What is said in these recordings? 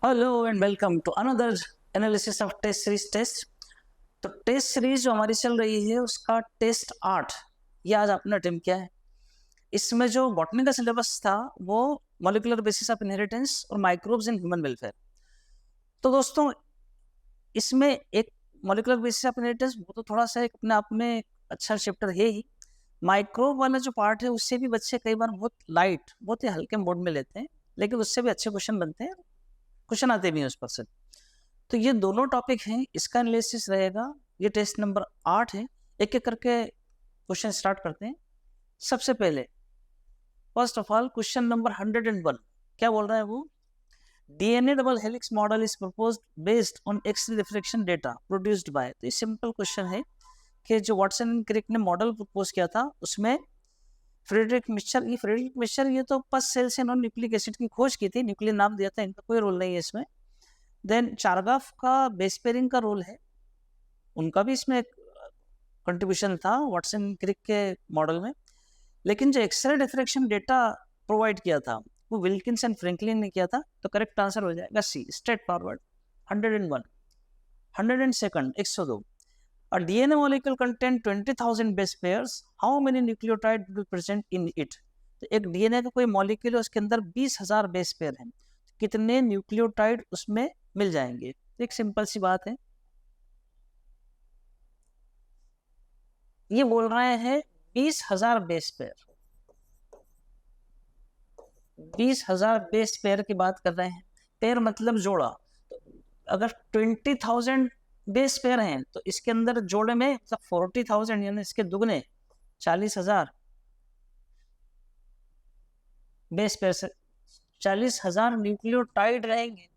Hello and welcome to another analysis of test series test. तो test series जो हमारी चल रही है उसका टेस्ट 8 ये आज आपने अटेम्प्ट किया है। इसमें जो बॉटनी का सिलेबस था वो मॉलिक्यूलर बेसिस ऑफ इनहेरिटेंस और माइक्रोब्स इन ह्यूमन वेलफेयर। तो दोस्तों इसमें एक मॉलिक्यूलर बेसिस ऑफ इनहेरिटेंस वो तो थोड़ा सा एक अपने आप में अच्छा चैप्टर है ही। माइक्रोब वाला जो पार्ट है उससे भी बच्चे कई बार बहुत लाइट बहुत ही हल्के मोड में लेते हैं, लेकिन उससे भी अच्छे क्वेश्चन बनते हैं, क्वेश्चन आते भी हैं उस पर से। तो ये दोनों टॉपिक हैं, इसका एनालिसिस रहेगा। ये टेस्ट नंबर 8 है। एक एक करके क्वेश्चन स्टार्ट करते हैं। सबसे पहले first of all question number 101 क्या बोल रहा है वो, DNA double helix model is proposed based on x reflection data produced by. तो ये सिंपल क्वेश्चन है कि जो वाटसन एंड क्रिक ने मॉडल प्रपोज किया था उसमें फ्रेडरिक मिक्सचर ये तो पस सेल से नॉन न्यूक्लिक एसिड की खोज की थी, न्यूक्लियर नाम दिया था, इनका कोई रोल नहीं है इसमें। देन चारगाफ का बेस पेयरिंग का रोल है, उनका भी इसमें कंट्रीब्यूशन था वाटसन क्रिक के मॉडल में। लेकिन जो एक्सरे डिफ्रेक्शन डेटा प्रोवाइड किया था वो विल्किंस एंड फ्रैंकलिन ने किया था। तो करेक्ट आंसर हो जाएगा सी, straight forward. 101 102 102 A DNA molecule contain 20,000 base pairs. How many nucleotide will present in it? तो एक डीएनए का कोई मॉलिक्यूल है उसके अंदर 20,000 बेस पेयर हैं, कितने न्यूक्लियोटाइड उसमें मिल जाएंगे? एक सिंपल सी बात है, ये बोल रहे हैं 20,000 बेस पेयर। 20,000 बेस पेयर की बात कर रहे हैं, पेयर मतलब जोड़ा। तो अगर 20,000 बेस पेयर हैं तो इसके अंदर जोड़े में मतलब 40,000 यानी इसके दुगने 40,000 बेस पेयर से 40,000 न्यूक्लियोटाइड रहेंगे।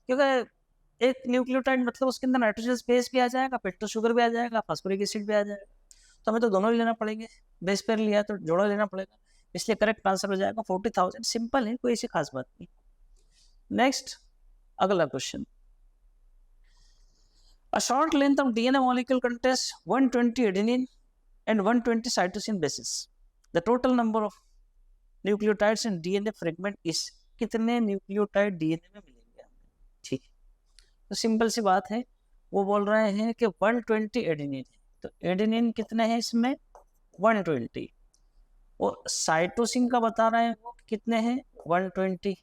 क्योंकि एक न्यूक्लियोटाइड मतलब उसके अंदर नाइट्रोजन बेस भी आ जाएगा, पेट्रो शुगर भी आ जाएगा, फास्फोरिक एसिड भी आ जाएगा। तो हमें तो दोनों ही लेना पड़ेंगे, बेस पेयर लिया तो जोड़ा लेना पड़ेगा, इसलिए करेक्ट आंसर हो जाएगा 40,000। सिंपल है, कोई ऐसी खास बात नहीं। नेक्स्ट अगला question, A short length of DNA molecule contains 120 adenine and 120 cytosine bases. The total number of nucleotides in DNA fragment is, कितने न्यूक्लियोटाइड डीएनए में मिलेंगे हमें? ठीक है, तो सिंपल सी बात है, वो बोल रहे हैं कि 120 एडेनिन है। तो एडेनिन कितने हैं इसमें? 120। और साइटोसिन का बता रहे हैं वो कितने हैं? 120।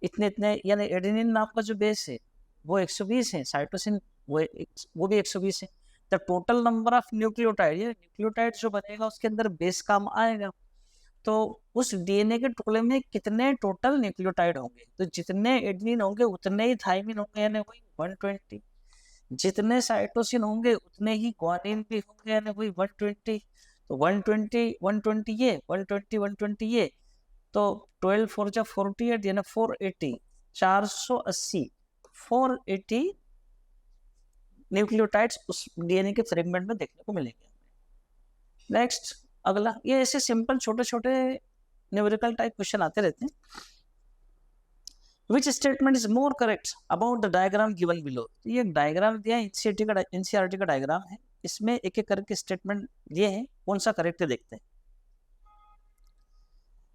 इतने इतने यानी एडेनिन नाम का जो बेस है वो 120 है, साइटोसिन वो भी 120 है। The total number of nucleotide, ये न्यूक्लियोटाइड जो बनेगा उसके अंदर बेस काम आएगा। तो उस डीएनए के टुकड़े में कितने टोटल न्यूक्लियोटाइड होंगे? तो जितने एडेनिन होंगे उतने ही थाइमिन होंगे यानी वही 120। जितने साइटोसिन होंगे उतने ही ग्वानिन भी होंगे यानी वही 120। तो 120 120 ये 120 120 ये, तो 12 4 जा 48 यानी 480 480 480 न्यूक्लियोटाइड्स उस डीएनए के फ्रेगमेंट में देखने को मिलेंगे। नेक्स्ट अगला, ये ऐसे सिंपल छोटे छोटे न्यूमेरिकल टाइप क्वेश्चन आते रहते हैं। Which statement is more correct about the diagram given below? तो ये डायग्राम दिया है, एनसीईआरटी का डायग्राम है, इसमें एक एक करके स्टेटमेंट दिए हैं, कौन सा करेक्ट है देखते हैं।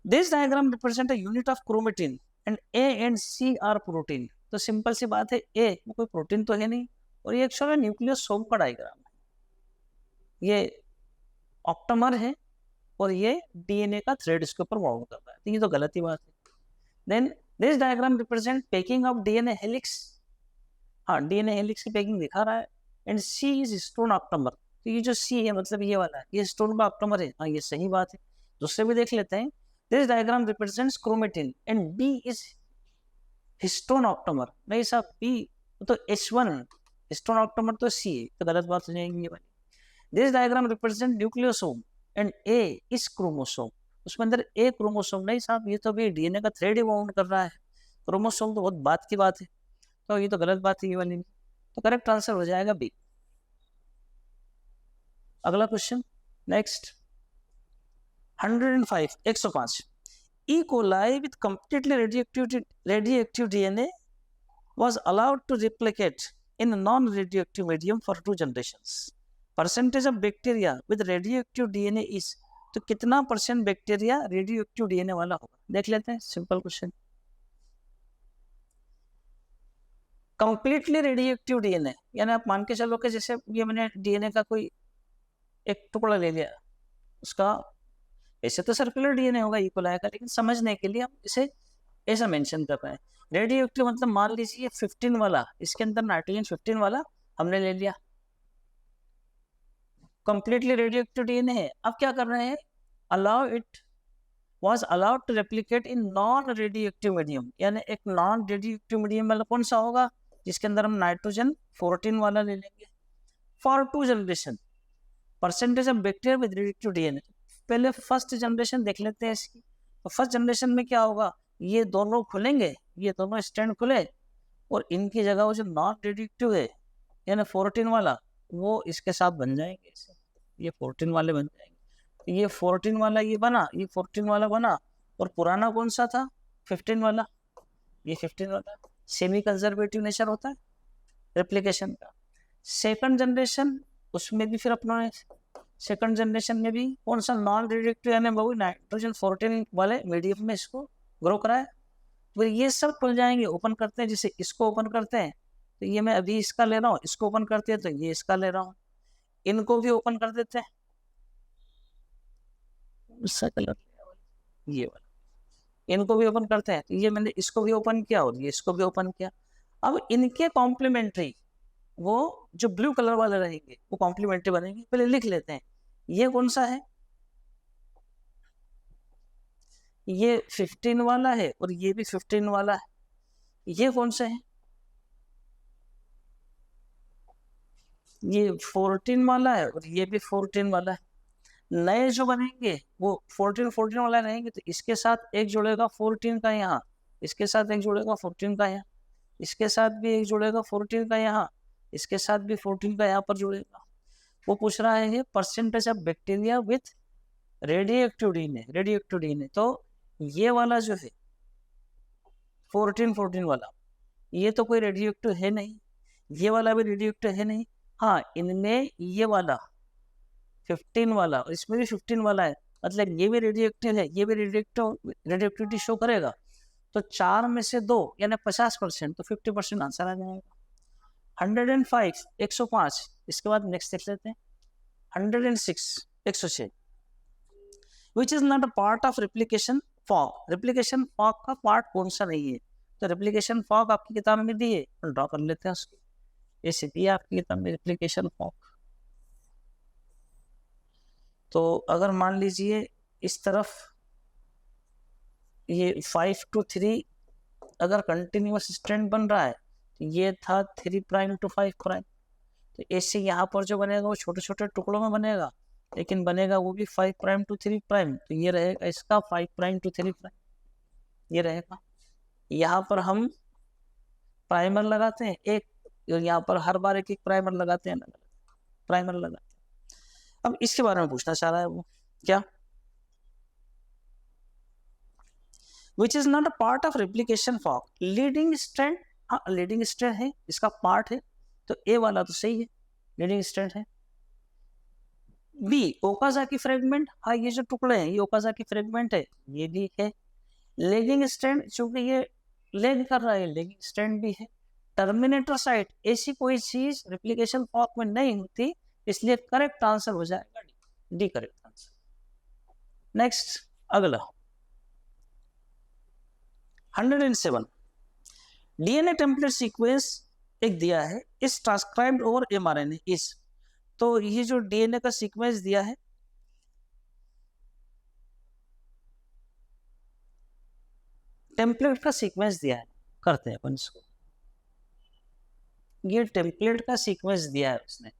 This diagram represent a unit of chromatin and A and C are protein. तो सिंपल सी बात है, A वो कोई प्रोटीन तो है नहीं, और ये एक्चुअली न्यूक्लियोसोम का डायग्राम है। ये ऑक्टामर है और ये डीएनए का थ्रेड इसके ऊपर बाउंड कर रहा है, तो ये तो गलत ही बात है। Then this diagram represent packing of DNA helix. हाँ, डीएनए हेलिक्स की पैकिंग दिखा रहा है। And C is stone octamer, तो ये जो सी है मतलब ये वाला है, ये स्टोन का ऑक्टामर है। हाँ, ये सही बात है। दूसरे भी देख लेते हैं। This diagram represents chromatin and B is histone octamer. नहीं साहब, बी तो H1, हिस्टोन ऑक्टामर तो सी है, तो गलत बात हो जाएगी ये वाली। This diagram represent nucleosome and A is chromosome. उसमें अंदर ए क्रोमोसोम नहीं साहब, ये तो भी डीएनए का थ्रेड ही बाउंड कर रहा है, क्रोमोसोम तो बहुत बात की बात है, तो ये तो गलत बात है ये वाली। तो करेक्ट आंसर हो जाएगा बी। अगला question, next 105 105 E. coli with completely radioactive DNA was allowed to replicate in a non-radioactive medium for 2 generations. Percentage of bacteria with radioactive DNA is, तो कितना % बैक्टीरिया रेडियो एक्टिव डीएनए वाला होगा देख लेते हैं। Simple question, completely radio active DNA, यानी आप मान के चलो कि जैसे ये मैंने डीएनए का कोई एक टुकड़ा ले लिया, उसका ऐसे तो सर्कुलर डीएनए होगा इकोलाई का, लेकिन समझने के लिए हम इसे ऐसा मेंशन कर रहे हैं। रेडियो एक्टिव मतलब मान लीजिए 15 वाला, इसके अंदर नाइट्रोजन 15 वाला हमने ले लिया, कंप्लीटली रेडियो एक्टिव डीएनए है। अब क्या कर रहे हैं, allow it was allowed to replicate in non radioactive medium, यानी एक नॉन रेडियोएक्टिव मीडियम मतलब कौन सा होगा, जिसके अंदर हम नाइट्रोजन 14 वाला ले लेंगे। For 2 generation percentage of bacteria with radioactive DNA, पहले फर्स्ट जनरेशन देख लेते हैं इसकी। तो फर्स्ट जनरेशन में क्या होगा, ये दोनों खुलेंगे, ये दोनों स्टैंड खुले, और इनकी जगह वो जो नॉन रेडियोएक्टिव है यानी 14 वाला, वो इसके साथ बन जाएंगे, ये 14 वाले बन जाएंगे। ये 14 वाला ये बना, ये 14 वाला बना, और पुराना कौन सा था 15 वाला, ये 15 वाला। सेमी कंजर्वेटिव नेचर होता है रेप्लिकेशन का। सेकंड जनरेशन, उसमें भी फिर अपना सेकंड जनरेशन में भी कौन सा नॉन रेडियोएक्टिव यानी वो नाइट्रोजन 14 वाले मीडियम में इसको ग्रो कराया। तो ये सब खुल जाएंगे, ओपन करते हैं, जैसे इसको ओपन करते हैं तो ये मैं अभी इसका ले रहा हूँ, इसको ओपन करते हैं तो ये इसका ले रहा हूँ, इनको भी ओपन कर देते हैं, कलर ये वाला, इनको भी ओपन करते हैं। ये मैंने इसको भी ओपन किया और ये इसको भी ओपन किया। अब इनके कॉम्प्लीमेंट्री वो जो ब्लू कलर वाले रहेंगे वो कॉम्प्लीमेंट्री बनेंगे। पहले लिख लेते हैं, ये कौन सा है, ये 15 वाला है और ये भी 15 वाला है। ये कौन सा है, ये 14 वाला है और ये भी 14 वाला है। नए जो बनेंगे वो 14 वाला रहेंगे, तो इसके साथ एक जुड़ेगा 14 का यहाँ, इसके साथ एक जुड़ेगा 14 का यहाँ, इसके साथ भी एक जुड़ेगा 14 का यहाँ, इसके साथ भी 14 का यहाँ पर जुड़ेगा। वो पूछ रहा है percentage of bacteria with radioactive DNA. तो ये वाला जो है 14 वाला, ये तो कोई रेडियोएक्टिव है नहीं, ये वाला भी रेडियोएक्टिव है नहीं। हाँ, इनमें ये वाला 15 वाला और इसमें भी 15 वाला है, मतलब ये भी रेडियोएक्टिव है, ये भी रेडियोएक्टिविटी शो करेगा। तो 4 में से 2 यानी 50%, तो 50% आंसर आ जाएगा। 105 105। इसके बाद नेक्स्ट देख लेते हैं 106 106। Which is not a part of replication fog. Replication fog का पार्ट कौन सा नहीं है, तो रेप्लिकेशन फॉग आपकी किताब में दी है, ड्रॉ कर लेते हैं उसकी। ऐसे दिया आपकी किताब में रेप्लिकेशन फॉग। तो अगर मान लीजिए इस तरफ ये 5 to 3 अगर कंटिन्यूअस स्ट्रैंड बन रहा है, तो ये था 3' to 5', तो ऐसे यहाँ पर जो बनेगा वो छोटे छोटे टुकड़ों में बनेगा, लेकिन बनेगा वो भी 5' to 3'। तो ये रहेगा इसका 5' to 3', ये रहेगा। यहाँ पर हम प्राइमर लगाते हैं एक, यहाँ पर हर बार एक प्राइमर लगाते हैं, प्राइमर लगाते हैं। अब इसके बारे में पूछना चाह रहा है वो क्या, which is not a part of replication fog. Leading strand, हाँ लीडिंग स्ट्रैंड है, इसका पार्ट है, तो ए वाला तो सही है, लीडिंग स्ट्रैंड है। बी ओकाजाकी फ्रेगमेंट, हाँ ये जो टुकड़े हैं ये ओकाजाकी फ्रेगमेंट है, ये भी है। लेगिंग स्ट्रैंड, चूंकि ये लेग कर रहा है, लेगिंग स्ट्रैंड भी है। टर्मिनेटर साइट, ऐसी कोई चीज रेप्लिकेशन फॉग में नहीं होती, इसलिए करेक्ट आंसर हो जाएगा डी करेक्ट आंसर। नेक्स्ट अगला 107। डीएनए टेम्पलेट सीक्वेंस एक दिया है, इस ट्रांसक्राइब्ड ओवर एमआरएनए इस, तो ये जो डीएनए का सीक्वेंस दिया है, टेम्पलेट का सीक्वेंस दिया है, करते हैं अपन इसको। ये टेम्पलेट का सीक्वेंस दिया है उसने,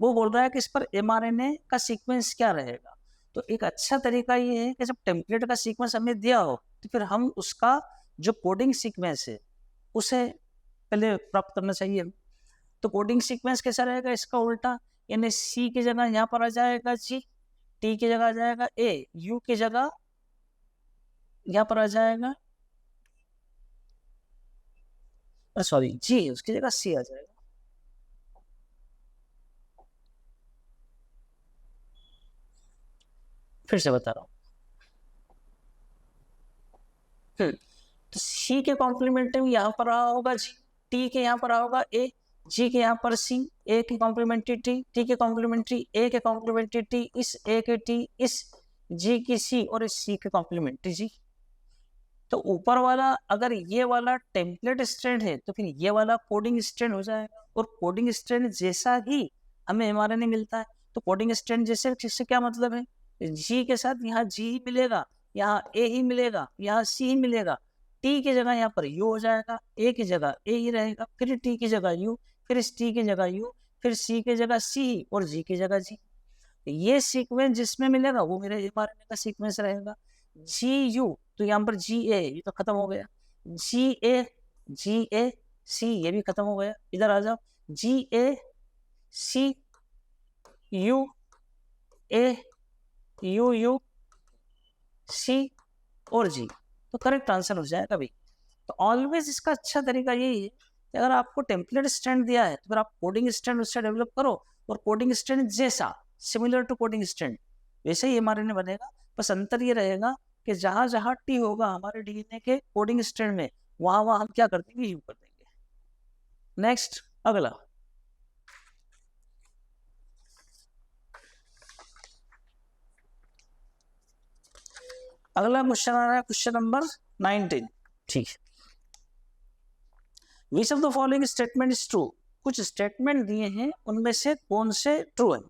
वो बोल रहा है कि इस पर एमआरएनए का सीक्वेंस क्या रहेगा। तो एक अच्छा तरीका ये है कि जब टेम्पलेट का सीक्वेंस हमें दिया हो तो फिर हम उसका जो कोडिंग सीक्वेंस है उसे पहले प्राप्त करना चाहिए। तो कोडिंग सीक्वेंस कैसा रहेगा, इसका उल्टा, यानी सी की जगह यहाँ पर आ जाएगा जी, टी की जगह आ जाएगा ए, यू की जगह यहाँ पर आ जाएगा, सॉरी जी, उसकी जगह सी आ जाएगा। फिर से बता रहा हूँ, तो सी के कॉम्प्लीमेंट में यहाँ पर रहा होगा जी टी के यहाँ पर होगा ए, जी के यहाँ पर सी, ए के कॉम्प्लीमेंट्री टी, टी के कॉम्प्लीमेंट्री ए के कॉम्प्लीमेंट्री टी, इस ए के टी, इस जी की सी और इस सी के कॉम्प्लीमेंट्री जी। तो ऊपर वाला अगर ये वाला टेम्पलेट स्ट्रैंड है तो फिर ये वाला कोडिंग स्ट्रैंड हो जाएगा, और कोडिंग स्ट्रैंड जैसा ही हमें mRNA मिलता है। तो कोडिंग स्ट्रैंड जैसे जिससे क्या मतलब है, जी के साथ यहाँ जी ही मिलेगा, यहाँ ए ही मिलेगा, यहाँ सी ही मिलेगा, टी की जगह यहाँ पर यू हो जाएगा, ए की जगह ए ही रहेगा, फिर टी की जगह यू, फिर इस टी की जगह यू, फिर सी की जगह सी और जी की जगह जी। ये सीक्वेंस जिसमें मिलेगा वो मेरे mRNA का सीक्वेंस रहेगा। जी यू तो यहाँ पर जी ए ये तो खत्म हो गया, जी ए सी ये भी खत्म हो गया, इधर आ जाओ, जी ए सी U A you you see और जी, तो करेक्ट आंसर हो जाएगा भाई। तो ऑलवेज इसका अच्छा तरीका यही है कि अगर आपको टेम्पलेट स्टैंड दिया है तो फिर आप कोडिंग स्टैंड उससे डेवलप करो, और कोडिंग स्टैंड जैसा सिमिलर टू कोडिंग स्टैंड वैसे ही mRNA बनेगा। बस अंतर ये रहेगा कि जहां जहां टी होगा हमारे डीएनए के कोडिंग स्टैंड में, वहां वहां हम क्या कर देंगे, यू कर देंगे। नेक्स्ट अगला, अगला क्वेश्चन आ रहा है क्वेश्चन नंबर 19। ठीक है, विच of the following statement is true. कुछ स्टेटमेंट दिए हैं उनमें से कौन से ट्रू है।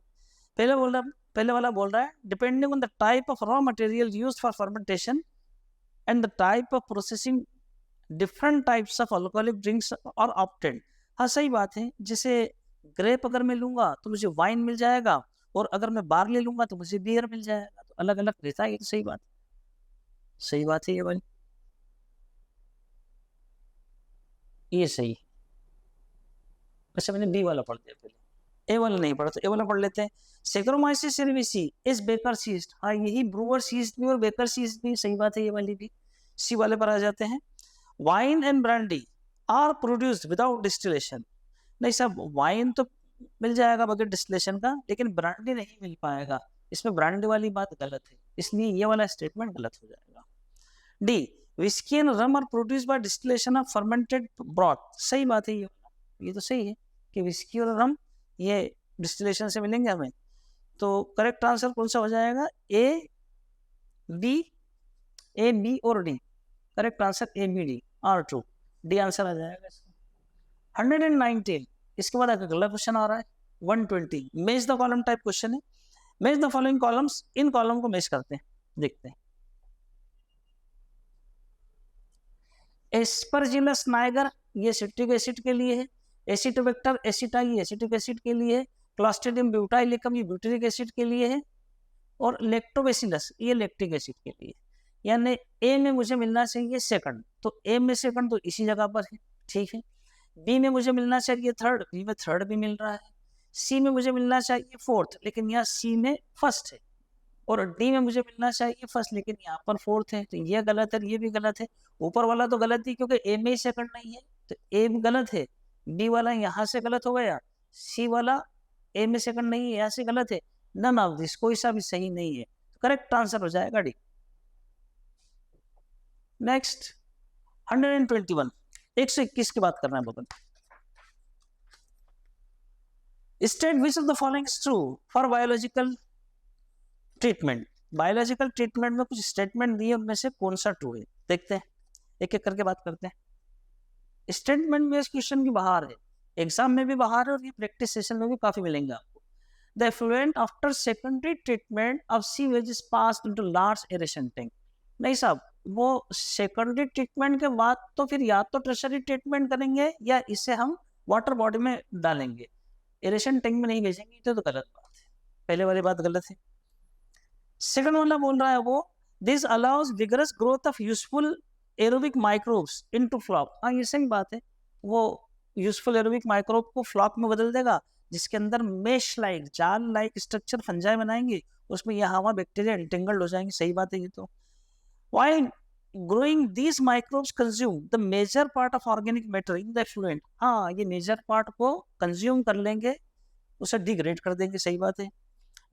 पहले वाला बोल रहा है depending on the type of raw material used for fermentation and the type of processing different types of alcoholic drinks और ऑब्टेन्ड। हाँ सही बात है, जैसे ग्रेप अगर मैं लूंगा तो मुझे वाइन मिल जाएगा, और अगर मैं बार्ली लूंगा तो मुझे बियर मिल जाएगा, तो अलग अलग रहता है। ये तो सही बात है ये वाली, ये सही। अच्छा मैंने बी वाला पढ़ दिया, पहले ए वाला नहीं पढ़ा, तो ए वाला पढ़ लेते हैं। Saccharomyces cerevisiae is baker's yeast. हाँ यही ब्रूअर्स यीस्ट भी और बेकर्स यीस्ट भी, सही बात है ये वाली भी। सी वाले पर आ जाते हैं। Wine and brandy are produced without distillation. नहीं साहब, वाइन तो मिल जाएगा बगैर डिस्टिलेशन का, लेकिन ब्रांडी नहीं मिल पाएगा। इसमें ब्रांडी वाली बात गलत है, इसलिए ये वाला स्टेटमेंट गलत हो जाएगा। D whisky and rum are produced by distillation of fermented broth. सही बात है ये तो सही है कि विस्की और रम ये डिस्टिलेशन से मिलेंगे हमें। तो करेक्ट आंसर कौन सा हो जाएगा, ए बी और D. Correct answer A B D are true, D answer आ जाएगा। 119 इसके बाद अगला क्वेश्चन आ रहा है 120। Match the column type question है। मैच द फॉलोइंग कॉलम्स, इन कॉलम को मैच करते हैं, देखते हैं। एस्परजिलस नाइगर ये सिट्रिक एसिड के लिए है, एसिटोबैक्टर एसिटाई ये एसिटिक एसिड के लिए है, क्लॉस्ट्रिडियम ब्यूटाइलिकम ये ब्यूटेरिक एसिड के लिए है, और लैक्टोबैसिलस ये लैक्टिक एसिड के लिए। यानी ए में मुझे मिलना चाहिए सेकंड, तो ए में सेकंड तो इसी जगह पर है, ठीक है। बी में मुझे मिलना चाहिए थर्ड, बी में थर्ड भी मिल रहा है। सी में मुझे मिलना चाहिए फोर्थ, लेकिन यहाँ सी में फर्स्ट है। और डी में मुझे मिलना चाहिए फर्स्ट, लेकिन यहाँ पर फोर्थ है, तो ये गलत है, ये भी गलत है। ऊपर वाला तो गलत ही, क्योंकि ए में ही सेकंड नहीं है, तो ए भी गलत है। डी वाला यहाँ से गलत हो गया, सी वाला ए में सेकंड नहीं है, यहाँ से गलत है। नन ऑफ दिस, कोई सा भी सही नहीं है, तो करेक्ट आंसर हो जाएगा डी। नेक्स्ट 121, 121 की बात करना है Baban. State which of the following is true for biological treatment. Biological treatment में कुछ स्टेटमेंट दिए, उनमें से कौन सा ट्रू है, देखते हैं, एक एक करके बात करते हैं। स्टेटमेंट बेस्ड क्वेश्चन की बाहर है, एग्जाम में भी बाहर है, और ये प्रैक्टिस सेशन में भी काफी मिलेंगे आपको। The effluent after secondary treatment of sewage is passed into large aeration tank. नहीं साहब, वो सेकेंडरी ट्रीटमेंट के बाद तो फिर या तो टर्शरी ट्रीटमेंट करेंगे या इसे हम वाटर बॉडी में डालेंगे, एरेशन टैंक में नहीं भेजेंगे, तो गलत बात है, पहले वाली बात गलत है। सेकंड वाला बोल रहा है वो this allows vigorous growth of useful aerobic microbes into floc. हाँ ये सही बात है, वो यूजफुल एरोबिक माइक्रोब को फ्लॉक में बदल देगा, जिसके अंदर मेश लाइक जाल लाइक स्ट्रक्चर फंजाई बनाएंगे, उसमें यहाँ वहाँ बैक्टीरिया इंटेंगल्ड हो जाएंगे, सही बात है ये तो। While growing these microbes consume the major part of organic matter in the effluent। हाँ ये मेजर पार्ट को कंज्यूम कर लेंगे, उसे डिग्रेड कर देंगे, सही बात है।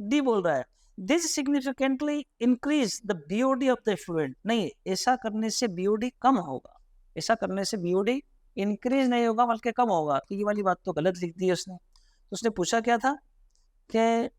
डी बोल रहा है this significantly increase the BOD of the effluent। नहीं, ऐसा करने से बीओडी कम होगा, ऐसा करने से बीओडी इंक्रीज नहीं होगा बल्कि कम होगा, तो ये वाली बात तो गलत लिख दी है उसने। तो उसने पूछा क्या था कि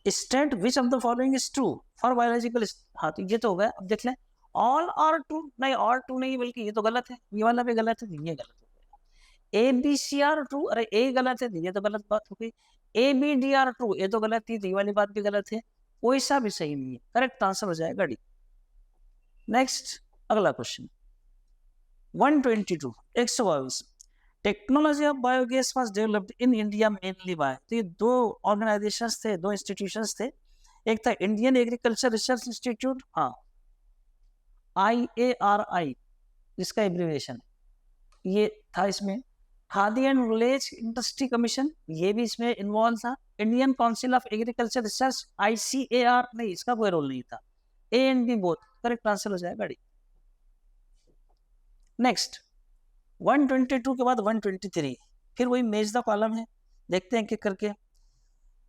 state which of the following is true for biological. हाँ तो ये तो हो गया। अब देख लें, ऑल आर ट्रू, नहीं ऑल ट्रू नहीं बल्कि ये तो गलत है, ये वाला भी गलत है, ये गलत हो गया। A B C are true, अरे ए गलत है, ये तो गलत बात हो गई। A B D are true, ये तो गलत थी, तो ये वाली बात भी गलत है, कोई सा भी सही नहीं है। करेक्ट आंसर हो जाएगा डी। नेक्स्ट अगला question 122 122। Technology of biogas was developed in India mainly by. तो ये दो ऑर्गेनाइजेशंस थे, दो इंस्टीट्यूशंस थे। एक था इंडियन एग्रीकल्चर रिसर्च इंस्टीट्यूट, हाँ IARI जिसका एब्रिविएशन ये था इसमें। Khadi and Village Industry Commission, ये भी इसमें इन्वॉल्व था। Indian Council of Agriculture Research ICAR, नहीं इसका कोई रोल नहीं था। A and B both, correct answer हो जाएगा डी। नेक्स्ट 122 के बाद 123, फिर वही मेज द कॉलम है, देखते हैं एक करके।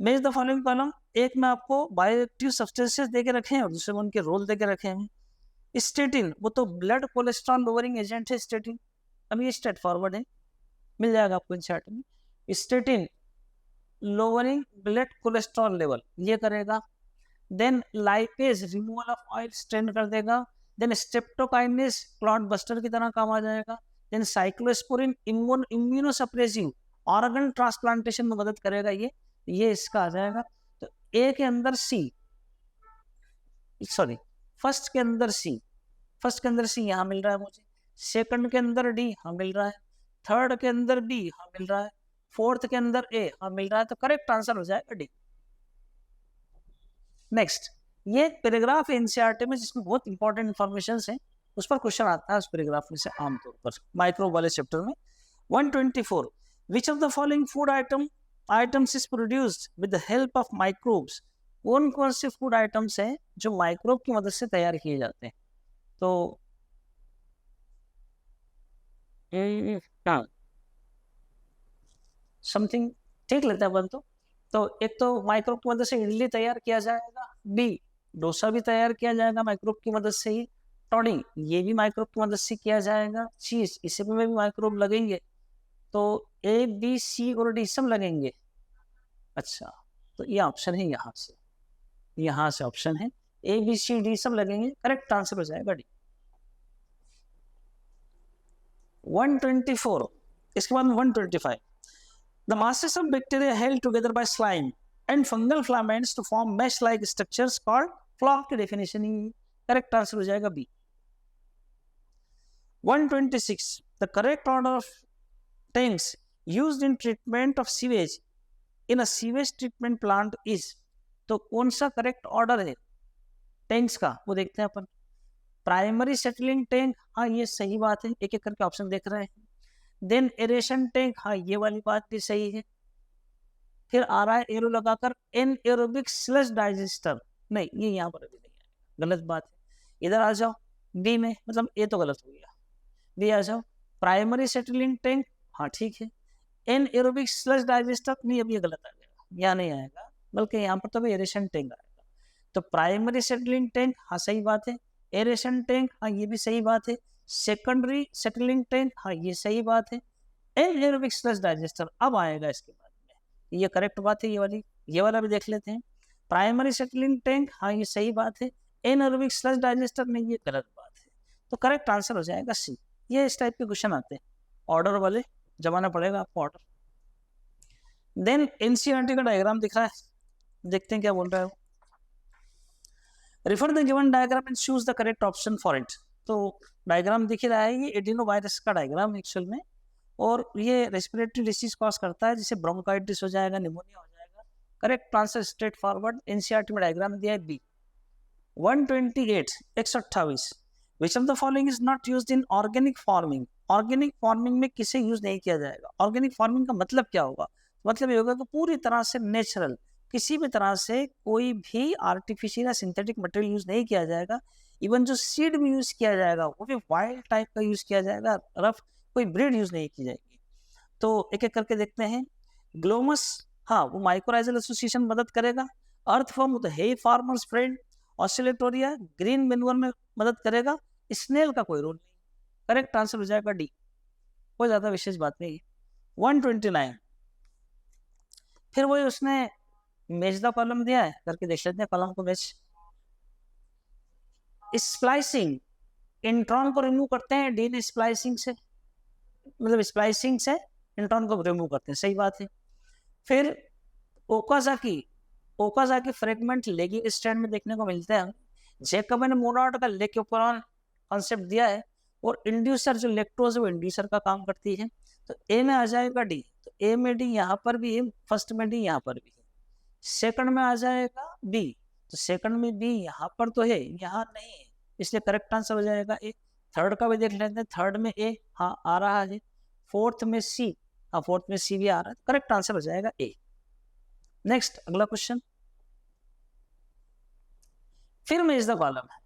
मेज द फॉलोइंग कॉलम, एक में आपको बायोएक्टिव सब्सटेंसेस दे के रखे हैं और दूसरे में उनके रोल दे के रखे हैं। स्टेटिन, वो तो ब्लड कोलेस्ट्रॉल लोअरिंग एजेंट है स्टेटिन, अब ये स्ट्रेट फॉरवर्ड है, मिल जाएगा आपको इन चार्ट में। Statin lowering blood cholesterol level ये करेगा। Then lipase removal of oil stain कर देगा। देन स्ट्रेप्टोकाइनेस क्लॉट बस्टर की तरह काम आ जाएगा। Then cyclosporin immunosuppressive organ transplantation में मदद करेगा, ये इसका आ जाएगा। तो ए के अंदर सी, सॉरी फर्स्ट के अंदर सी, फर्स्ट के अंदर सी यहाँ मिल रहा है मुझे, सेकंड के अंदर डी हाँ मिल रहा है, थर्ड के अंदर बी हाँ मिल रहा है, फोर्थ के अंदर ए हाँ मिल रहा है, तो करेक्ट आंसर हो जाएगा डी। नेक्स्ट ये पैराग्राफ एनसीईआरटी में जिसमें बहुत इंपॉर्टेंट इंफॉर्मेशन है, उस पर क्वेश्चन आता है उस पैराग्राफ में से आमतौर पर माइक्रोब वाले चैप्टर में। 124 विच of the following food items is produced with the help of microbes. कौन कौन से फूड आइटम्स हैं जो माइक्रोब की मदद से तैयार किए जाते हैं। तो समथिंग ठीक लगता है अपन तो एक तो माइक्रोब की मदद से इडली तैयार किया जाएगा, बी डोसा भी तैयार किया जाएगा माइक्रोब की मदद से ही, टॉडिंग ये भी माइक्रोब की मदद से किया जाएगा, चीज इसे में भी माइक्रोब लगेंगे, तो ए बी सी और डी सब लगेंगे। अच्छा तो ये ऑप्शन है, यहाँ से ऑप्शन है ए बी सी डी सब लगेंगे, करेक्ट आंसर हो जाएगा डी। 124 इसके बाद 125 the masses of bacteria held together by slime and fungal filaments to form mesh like structures called flock की definition ही करेक्ट आंसर हो जाएगा B. 126 the correct order of tanks used in treatment of sewage in a sewage treatment plant is। तो कौन सा correct order है tanks का वो देखते हैं अपन। प्राइमरी सेटलिंग टैंक, हाँ ये सही बात है, एक एक करके ऑप्शन देख रहे हैं। देन एरेशन टैंक, हाँ ये वाली बात भी सही है। फिर आ रहा है एरो लगाकर एन एरोबिक स्लश डाइजेस्टर, नहीं ये यहाँ पर अभी नहीं है, गलत बात है। इधर आ जाओ बी में, मतलब ए तो गलत हो गया, बी आ जाओ प्राइमरी सेटलिंग टैंक, हाँ ठीक है। एन एरोबिक स्लश डाइजेस्टर नहीं, अब ये गलत आ गया, यहाँ नहीं आएगा, बल्कि यहाँ पर तो एरेशन टैंक आएगा। तो प्राइमरी सेटलिंग टैंक, हाँ सही बात है। एरेशन टैंक, हाँ ये भी सही बात है। सेकेंडरी सेटलिंग टैंक, हाँ ये सही बात है। एन एरोबिक स्लश डाइजेस्टर अब आएगा इसके बाद में, ये करेक्ट बात है, ये वाला भी देख लेते हैं। प्राइमरी सेटलिंग टैंक, हाँ ये सही बात है। एन एरोबिक स्लश डाइजेस्टर नहीं, ये गलत बात है, तो करेक्ट आंसर हो जाएगा सी। ये इस टाइप के क्वेश्चन आते हैं, ऑर्डर वाले जमाना पड़ेगा आपको ऑर्डर। देन एनसीईआरटी का डायग्राम दिख रहा है, देखते हैं क्या बोल रहा है। Refer the given diagram and choose the correct option for it. तो डायग्राम दिख रहा है, ये एडिनो वायरस का डायग्राम एक्चुअल में, और ये रेस्पिरेटरी डिसीज कॉज करता है, जिसे ब्रोंकाइटिस हो जाएगा, निमोनिया हो जाएगा। Correct answer straightforward, NCERT में डायग्राम दिया है B. 128 128 which of the following is not used in organic farming. Organic farming में किसे यूज नहीं किया जाएगा। ऑर्गेनिक फार्मिंग का मतलब क्या होगा, मतलब ये होगा कि पूरी तरह से नेचुरल, किसी भी तरह से कोई भी आर्टिफिशियल या सिंथेटिक मटेरियल यूज नहीं किया जाएगा। इवन जो सीड भी यूज किया जाएगा वो भी वाइल्ड टाइप का यूज किया जाएगा, रफ कोई ब्रीड यूज नहीं की जाएगी। तो एक एक करके देखते हैं। ग्लोमस, हाँ वो माइक्रोराइजल एसोसिएशन मदद करेगा। अर्थवर्म तो है farmers friend, Oscillatoria green manure में मदद करेगा, स्नेल का कोई रोल नहीं। करेक्ट आंसर हो जाएगा डी, कोई ज्यादा विशेष बात नहीं है। 129, फिर वही उसने मैच द कॉलम दिया है, करके देख लेते हैं कॉलम को मैच। स्प्लाइसिंग, इंट्रॉन को रिमूव करते हैं डीएनए स्प्लाइसिंग से, मतलब स्प्लाइसिंग से इंट्रॉन को रिमूव करते हैं, सही बात है। फिर ओकाजाकी फ्रेगमेंट लेगी स्ट्रैंड में देखने को मिलते हैं। जैकब ने मोनोड का लेक्योपोरॉन कॉन्सेप्ट दिया है, और इंड्यूसर जो लेक्टोज है वो इंड्यूसर का काम करती है। तो ए में आ जाएगा डी, तो ए में डी यहाँ पर भी है, फर्स्ट में डी यहाँ पर भी है। सेकंड में आ जाएगा बी, तो सेकंड में बी यहाँ पर तो है, यहाँ नहीं है, इसलिए करेक्ट आंसर हो जाएगा ए। थर्ड का भी देख लेते हैं, थर्ड में ए हाँ आ रहा है, फोर्थ में सी, हाँ फोर्थ में सी भी आ रहा है, करेक्ट आंसर हो जाएगा ए। नेक्स्ट अगला क्वेश्चन, फिर मैच द कॉलम है,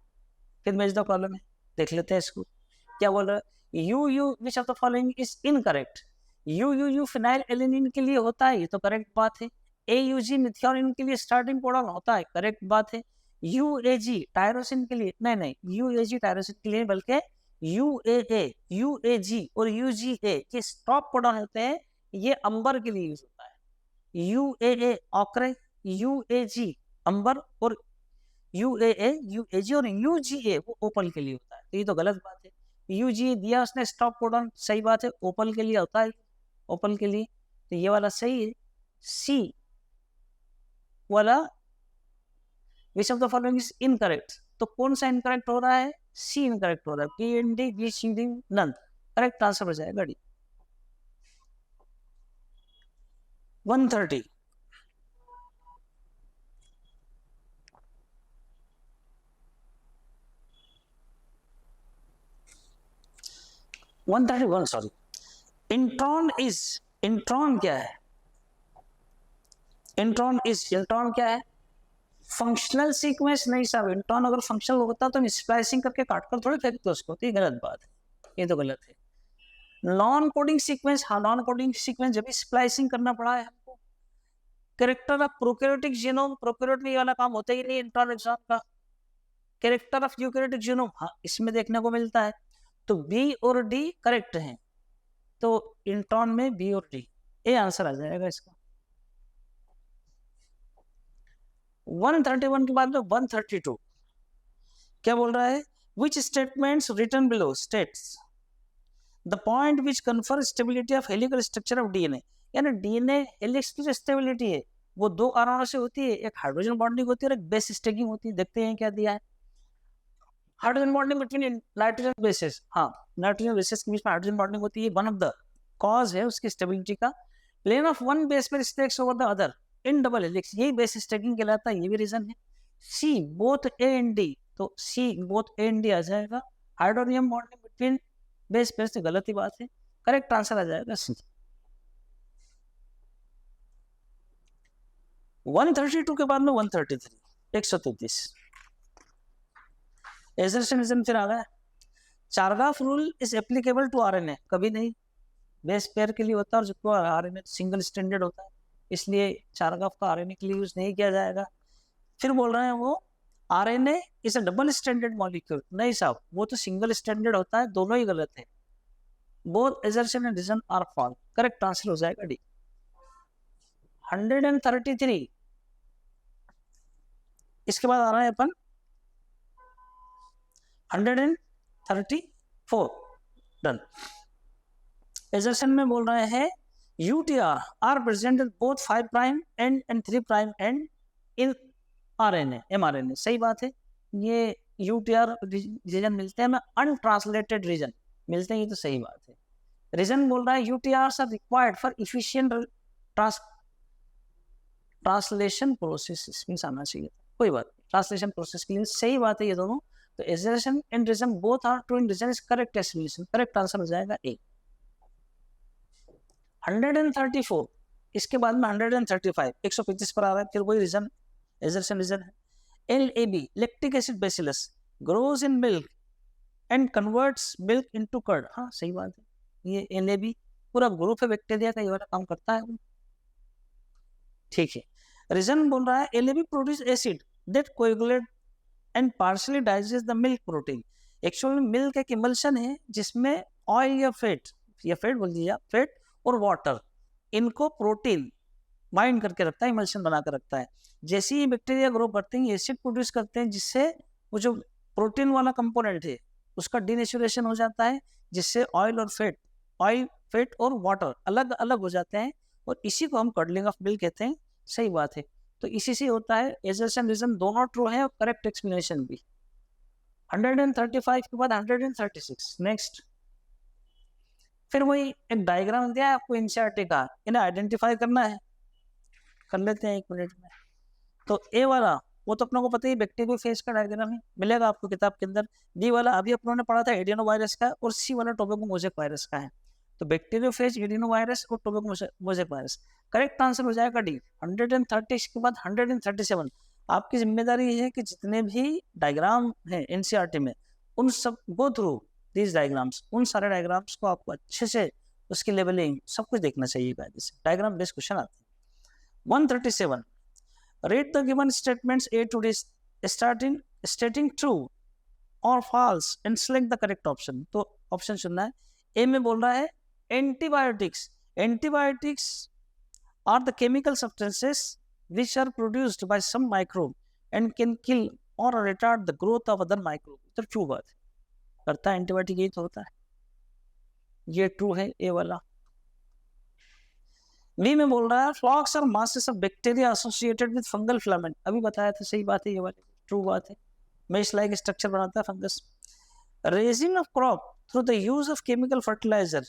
फिर मैच द कॉलम है, देख लेते हैं इसको क्या बोल रहा है। You which of the following is incorrect. You phenyl alanine के लिए होता है, ये तो करेक्ट बात है। AUG मिथियोनिन के लिए स्टार्टिंग कोडॉन होता है, करेक्ट बात है। UAG टायरोसिन के लिए नहीं, UAG टायरोसिन के लिए बल्कि UAA, UAG और UGA ये स्टॉप कोडॉन होते हैं, ये अंबर के लिए यूज होता है। UAA ऑक्रे, UAG अंबर, और UAA UAG और UGA वो ओपल के लिए होता है, तो ये तो गलत बात है। UGA दिया उसने स्टॉप कोडॉन, सही बात है, ओपल के लिए होता है, ओपल के लिए, तो ये वाला सही है। सी वाला विच of the following is incorrect, तो कौन सा इनकरेक्ट हो रहा है, सी इनकरेक्ट हो रहा है, PND BCD none, correct answer हो जाएगा डी। 130, सॉरी, इंट्रॉन क्या है, इंट्रॉन क्या है, फंक्शनल सीक्वेंस नहीं साहब। इंट्रॉन अगर फंक्शनल होता तो स्प्लाइसिंग करके काटकर थोड़ी फेंकते उसको, तो ये गलत बात है, ये तो गलत है। नॉन कोडिंग सीक्वेंस, हाँ नॉन कोडिंग सीक्वेंस जब भी स्प्लाइसिंग करना पड़ा है हमको। Character of prokaryotic genome, prokaryote में ये वाला काम होता ही नहीं इंट्रॉन एग्जाम का। कैरेक्टर ऑफ यूकैरियोटिक जीनोम, हाँ इसमें देखने को मिलता है, तो बी और डी करेक्ट हैं, तो इंट्रॉन में बी और डी, ए आंसर आ जाएगा इसका। 131 के बाद में 132 क्या बोल रहा है, which statements written below states the point which confers stability of helical structure of DNA, यानी DNA हेलिक्स की जो स्टेबिलिटी है वो दो कारणों से होती है, एक हाइड्रोजन बॉन्डिंग होती है और एक बेस स्टैकिंग होती है। देखते हैं क्या दिया है, hydrogen bonding between nitrogen bases, हाँ नाइट्रोजन बेसेस के बीच में हाइड्रोजन बॉन्डिंग होती है, वन ऑफ द कॉज है उसकी स्टेबिलिटी का। प्लेन ऑफ वन बेस पर stakes over the other in double helix, यही बेस स्टैकिंग कहलाता है, ये भी रीजन है। C both A and D, तो C both A and D आ जाएगा। Hydronium bonding between base pair से गलत ही बात है, करेक्ट आंसर आ जाएगा सी। 132 के बाद में 133 133 एजर्शनिज्म फिर आ गया। Chargaff rule is applicable to RNA, कभी नहीं, बेस पेयर के लिए होता है और जबकि RNA सिंगल स्टैंडर्ड होता है, इसलिए चारगाफ का RNA के लिए यूज नहीं किया जाएगा। फिर बोल रहे हैं वो RNA is a double standard molecule, नहीं साहब वो तो सिंगल स्टैंडर्ड होता है, दोनों ही गलत है। Both assertion and reason are false, correct answer हो जाएगा डी। 133 इसके बाद आ रहा है अपन 134 डन। एजर्शन में बोल रहे हैं UTR are present both 5 prime end and 3 prime end in RNA mRNA, सही बात है। ये UTR रीजन मिलते हैं, अनट्रांसलेटेड रीजन मिलते हैं, ये तो सही बात है। रीजन बोल रहा है UTRs are required for efficient translation process, means आना चाहिए, कोई बात ट्रांसलेशन प्रोसेस के लिए, सही बात है ये दोनों। तो assertion and reason both are true in reason is correct explanation, correct answer हो जाएगा ए। 134 इसके बाद में 135 135 पर आ रहा है, फिर वही रीजन एजर्शन रीजन है। LAB lactic acid bacillus grows in milk and converts milk into curd, हाँ सही बात है, ये LAB पूरा ग्रुप है बैक्टीरिया का, ये वाला काम करता है वो, ठीक है। रीजन बोल रहा है LAB produce acid that coagulate and partially digest the milk protein. Actually milk एक इमल्शन है जिसमें ऑयल या फैट बोल दीजिए, फैट और वाटर, इनको प्रोटीन बाइंड करके रखता है, इमल्शन बना कर रखता है। जैसे ही बैक्टीरिया ग्रो करते हैं, एसिड प्रोड्यूस करते हैं, जिससे वो जो प्रोटीन वाला कंपोनेंट है उसका डीनेचुरेशन हो जाता है, जिससे ऑयल, फैट और वाटर अलग अलग हो जाते हैं, और इसी को हम कडलिंग ऑफ मिल्क कहते हैं। सही बात है। तो इसी से होता है। एजर्शन रीजन दोनों ट्रू है और करेक्ट एक्सप्लेनेशन भी। 135 के बाद 136 नेक्स्ट। फिर वही एक डायग्राम दिया है आपको एनसीईआरटी का, इन्हें आइडेंटिफाई करना है, कर लेते हैं 1 मिनट में। तो ए वाला वो तो अपने को पता ही, बैक्टीरियोफेज का डायग्राम है, मिलेगा आपको किताब के अंदर। बी वाला अभी अपनों ने पढ़ा था एडिनो वायरस का, और सी वाला टोबैको मोज़ेक वायरस का है। तो बैक्टीरियोफेज, एडिनो वायरस और tobacco mosaic virus. Correct answer हो जाएगा डी। 130 के बाद 137। आपकी जिम्मेदारी है कि जितने भी डायग्राम हैं एनसीईआरटी में, उन सब गो थ्रू दीज डायग्राम्स, उन सारे डायग्राम्स को आपको अच्छे से उसकी लेवलिंग सब कुछ देखना चाहिए। जैसे डायग्राम बेस्ड क्वेश्चन आते हैं। 137, read the given statements A to D stating true or false and select the correct option। तो ऑप्शन चुनना है। ए में बोल रहा है antibiotics. Antibiotics are the chemical substances which are produced by some microbe and can kill or retard the growth of other microbe। तो true बात है, करता है एंटीबायोटिक, यही तो होता है, ये ट्रू है ए वाला। बी में बोल रहा है फ्लॉक्स और masses of bacteria associated with fungal filament. अभी बताया था, सही बात है, ये वाली ट्रू बात है। मेश लाइक स्ट्रक्चर बनाता है fungus. Raising of crop through the use of chemical fertiliser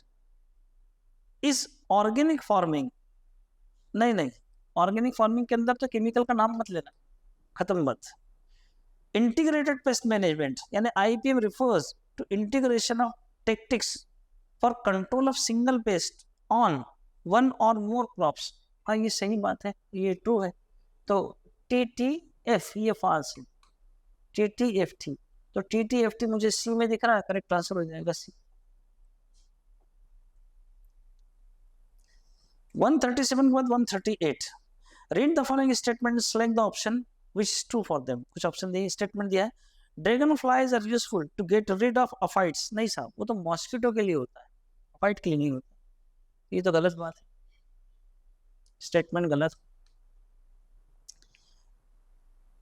is organic farming. नहीं, ऑर्गेनिक फार्मिंग के अंदर तो केमिकल का नाम मत लेना, खत्म मत। इंटीग्रेटेड पेस्ट मैनेजमेंट यानी IPM refers to integration of tactics for control of single pest on 1 or more crops. हाँ, ये सही बात है, ये ट्रू है। तो TTF ये फॉल्स है, TTFT। तो TTFT मुझे सी में दिख रहा है, करेक्ट आंसर हो जाएगा सी। 137 के बाद 138, read the following statement, select the option which is true for them. कुछ ऑप्शन दिए, स्टेटमेंट दिया है dragon flies are useful to get rid of aphids. नहीं साहब, वो तो मॉस्किटो के लिए होता है, अफाइट के लिए नहीं होता। ये तो गलत बात है, स्टेटमेंट गलत।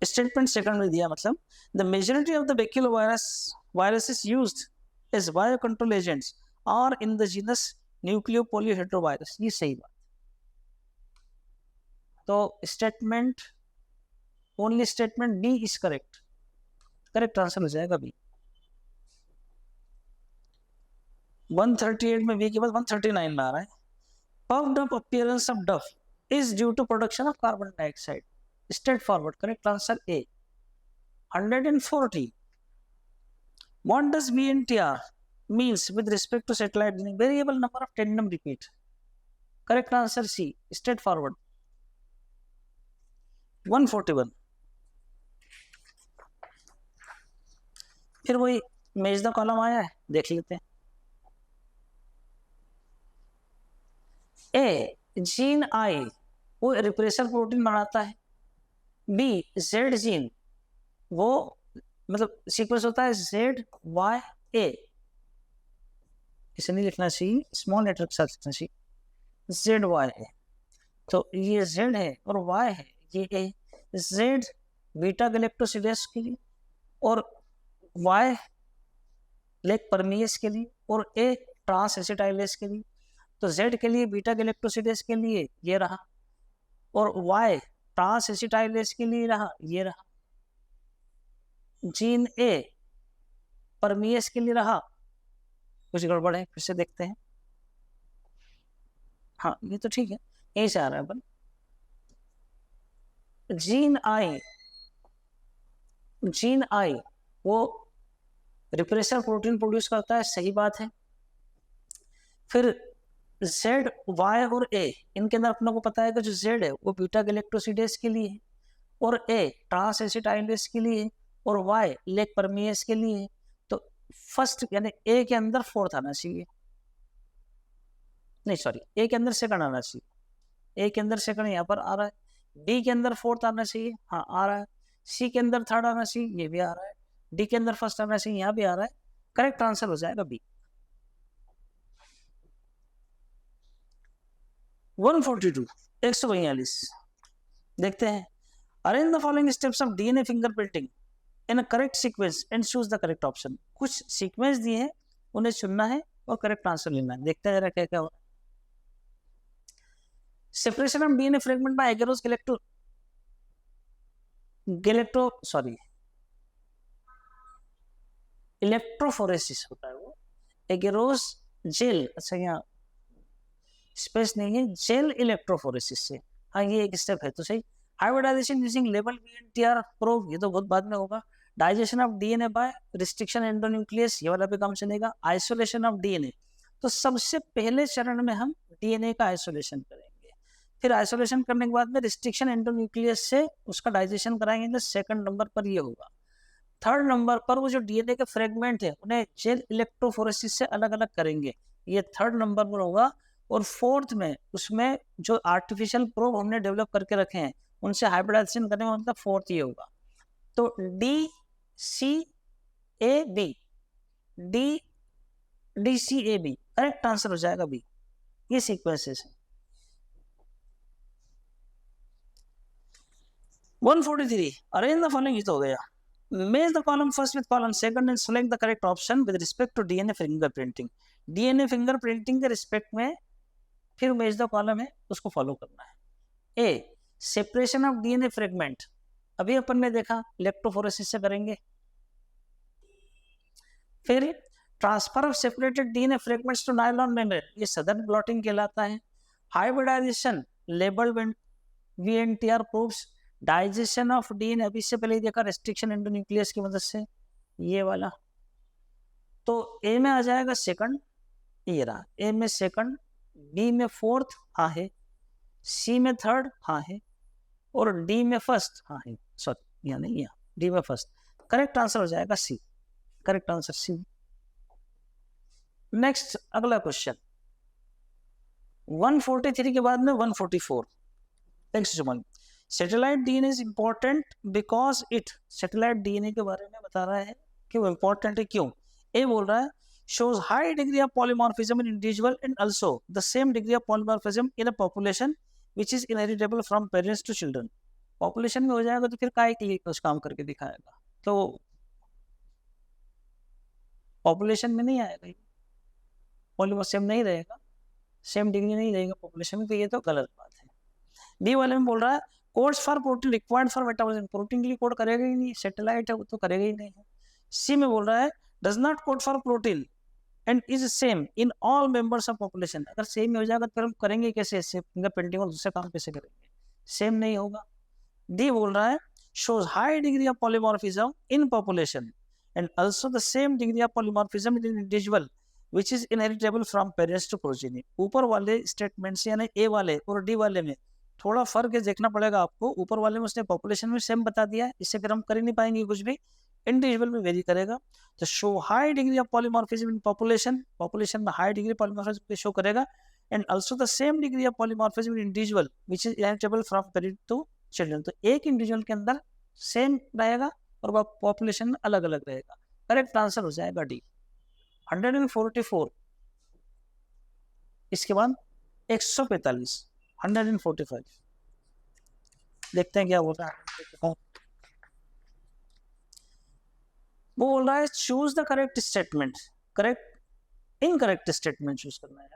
स्टेटमेंट सेकंड में दिया, मतलब the majority of the bacteriovirus used as bio control agents are in the genus nucleopolyhedrovirus. ये सही बात। तो statement, only statement B is correct, correct answer हो जाएगा बी। 138 में बी के बाद 139 में आ रहा है puffed up appearance of duff is due to production of carbon dioxide। Straightforward, correct answer A। 140, what does VNTR means with respect to satellite dish? Variable number of tandem repeat। Correct answer C, straightforward। 141, फिर वही match the column आया है, देख लेते हैं। ए gene I वो repressor protein बनाता है। बी जेड जीन, वो मतलब सीक्वेंस होता है ZYA। इसे नहीं लिखना चाहिए, स्मॉल लेटर के साथ लिखना चाहिए, ZYA। तो ये Z है और Y है, ये A। Z बीटा गैलेक्टोसिडेस के लिए और Y लेक परमियस के लिए और A ट्रांस एसिटाइलेस के लिए। तो Z के लिए बीटा गैलेक्टोसिडेस के लिए ये रहा, और Y ट्रांस एसिटाइलेस के लिए रहा, ये रहा। जीन A परमियस के लिए रहा, कुछ गड़बड़ है, फिर से देखते हैं। हाँ, ये तो ठीक है, यहीं से आ रहा है अपन। जीन आई वो रिप्रेसर प्रोटीन प्रोड्यूस करता है, सही बात है। फिर Z, Y और A, इनके अंदर अपने को पता है कि जो Z है वो बीटा गैलेक्टोसिडेस के लिए है, और A ट्रांस एसिटाइलेस के लिए है, और Y लेक परमियस के लिए है। तो फर्स्ट यानी A के अंदर फोर्थ आना चाहिए, नहीं सॉरी, A के अंदर सेकंड आना चाहिए। A के अंदर सेकंड यहाँ पर आ रहा है, B के अंदर फोर्थ आना चाहिए, हाँ आ रहा है। सी के अंदर थर्ड आना चाहिए, ये भी आ रहा है, डी के अंदर फर्स्ट आना चाहिए, यहाँ भी आ रहा है, करेक्ट आंसर हो जाएगा बी। 142 142 देखते हैं, arrange the following steps of DNA fingerprinting in a correct sequence and choose the correct option. कुछ सीक्वेंस दिए हैं, उन्हें चुनना है और करेक्ट आंसर लेना है। देखते हैं जरा क्या क्या हो रहा है। Separation of DNA fragment by agarose electrophoresis होता है वो, एगेरोस जेल, अच्छा यहाँ स्पेस नहीं है, जेल इलेक्ट्रोफोरेसिस से, हाँ ये एक स्टेप है तो सही। Hybridisation using label VNTR probe, ये तो बहुत बाद में होगा। Digestion of DNA by restriction endonuclease, ये वाला भी काम चलेगा। आइसोलेशन ऑफ डीएनए, तो सबसे पहले चरण में हम डीएनए का आइसोलेशन करेंगे, फिर आइसोलेशन करने के बाद में रिस्ट्रिक्शन एंडोन्यूक्लियस से उसका डाइजेशन कराएंगे, तो सेकंड नंबर पर ये होगा। थर्ड नंबर पर वो जो डीएनए के फ्रेगमेंट है उन्हें जेल इलेक्ट्रोफोरेसिस से अलग अलग करेंगे, ये थर्ड नंबर पर होगा। और फोर्थ में उसमें जो आर्टिफिशियल प्रोब हमने डेवलप करके रखे हैं उनसे हाइब्रिडाइजेशन करने का मतलब फोर्थ ये होगा। तो DCAB, DCAB करेक्ट आंसर हो जाएगा बी, ये सीक्वेंसेस है। 143 अरेंज द फॉलोइंग, ये तो हो गया। Match the column first with column second and select the correct option with respect to DNA fingerprinting. DNA fingerprinting के रिस्पेक्ट में फिर मैच द कॉलम है उसको फॉलो करना है। A separation of DNA fragment, अभी अपन ने देखा इलेक्ट्रोफोरेसिस से करेंगे। फिर transfer of separated DNA fragments to nylon membrane, ये सदर्न ब्लॉटिंग कहलाता है। Hybridisation labelled VNTR probes, digestion of DNA अभी से पहले देखा रिस्ट्रिक्शन एंडोन्यूक्लियस की मदद से, ये वाला। तो ए में आ जाएगा सेकंड, ये रहा ए में सेकंड, बी में फोर्थ हाँ है, सी में थर्ड हाँ है, और डी में फर्स्ट हाँ है, सॉरी यहाँ नहीं, यहाँ डी में फर्स्ट। करेक्ट आंसर हो जाएगा सी, करेक्ट आंसर सी। नेक्स्ट अगला क्वेश्चन 143 के बाद में 144। Next satellite DNA is important because it, satellite DNA के बारे में बता रहा है कि वो इंपॉर्टेंट है क्यों। ए बोल रहा है shows high degree of polymorphism in individual and also the same degree of polymorphism in a population which is inheritable from parents to children। Population में हो जाएगा तो फिर काय के लिए कुछ काम करके दिखाएगा, तो पॉपुलेशन में नहीं आएगा, पॉलीमॉर्फिज्म नहीं रहेगा, सेम डिग्री नहीं रहेगा पॉपुलेशन में, तो ये तो गलत बात है। बी वाले में बोल रहा है codes for protein required for metabolism, protein के लिए कोड करेगा ही नहीं, सैटेलाइट है वो तो करेगा ही नहीं है। सी में बोल रहा है does not code for protein and is same in all members of population, अगर सेम हो जाएगा तो फिर हम करेंगे कैसे फिंगरप्रिंटिंग और दूसरे काम कैसे करेंगे, सेम नहीं होगा। डी बोल रहा है shows high degree of polymorphism in population and also the same degree of polymorphism in individual which is inheritable from parents to progeny। ऊपर वाले स्टेटमेंट से यानी ए वाले और डी वाले में थोड़ा फर्क है, देखना पड़ेगा आपको। ऊपर वाले में उसने पॉपुलेशन में सेम बता दिया, इससे फिर हम कर ही नहीं पाएंगे कुछ भी, इंडिविजुअल में वेरी करेगा। तो show high degree of polymorphism in population, population में हाई डिग्री पॉलीमॉर्फिज्म शो करेगा, and also the same degree of polymorphism in individual which is inheritable from parent to children. तो एक इंडिविजुअल के अंदर same रहेगा और पॉपुलेशन में अलग अलग रहेगा। करेक्ट आंसर हो जाएगा डी 144। इसके बाद 145 145 देखते हैं क्या बोल रहा है। वो बोल रहा है choose the correct statement, correct incorrect statement choose करना है,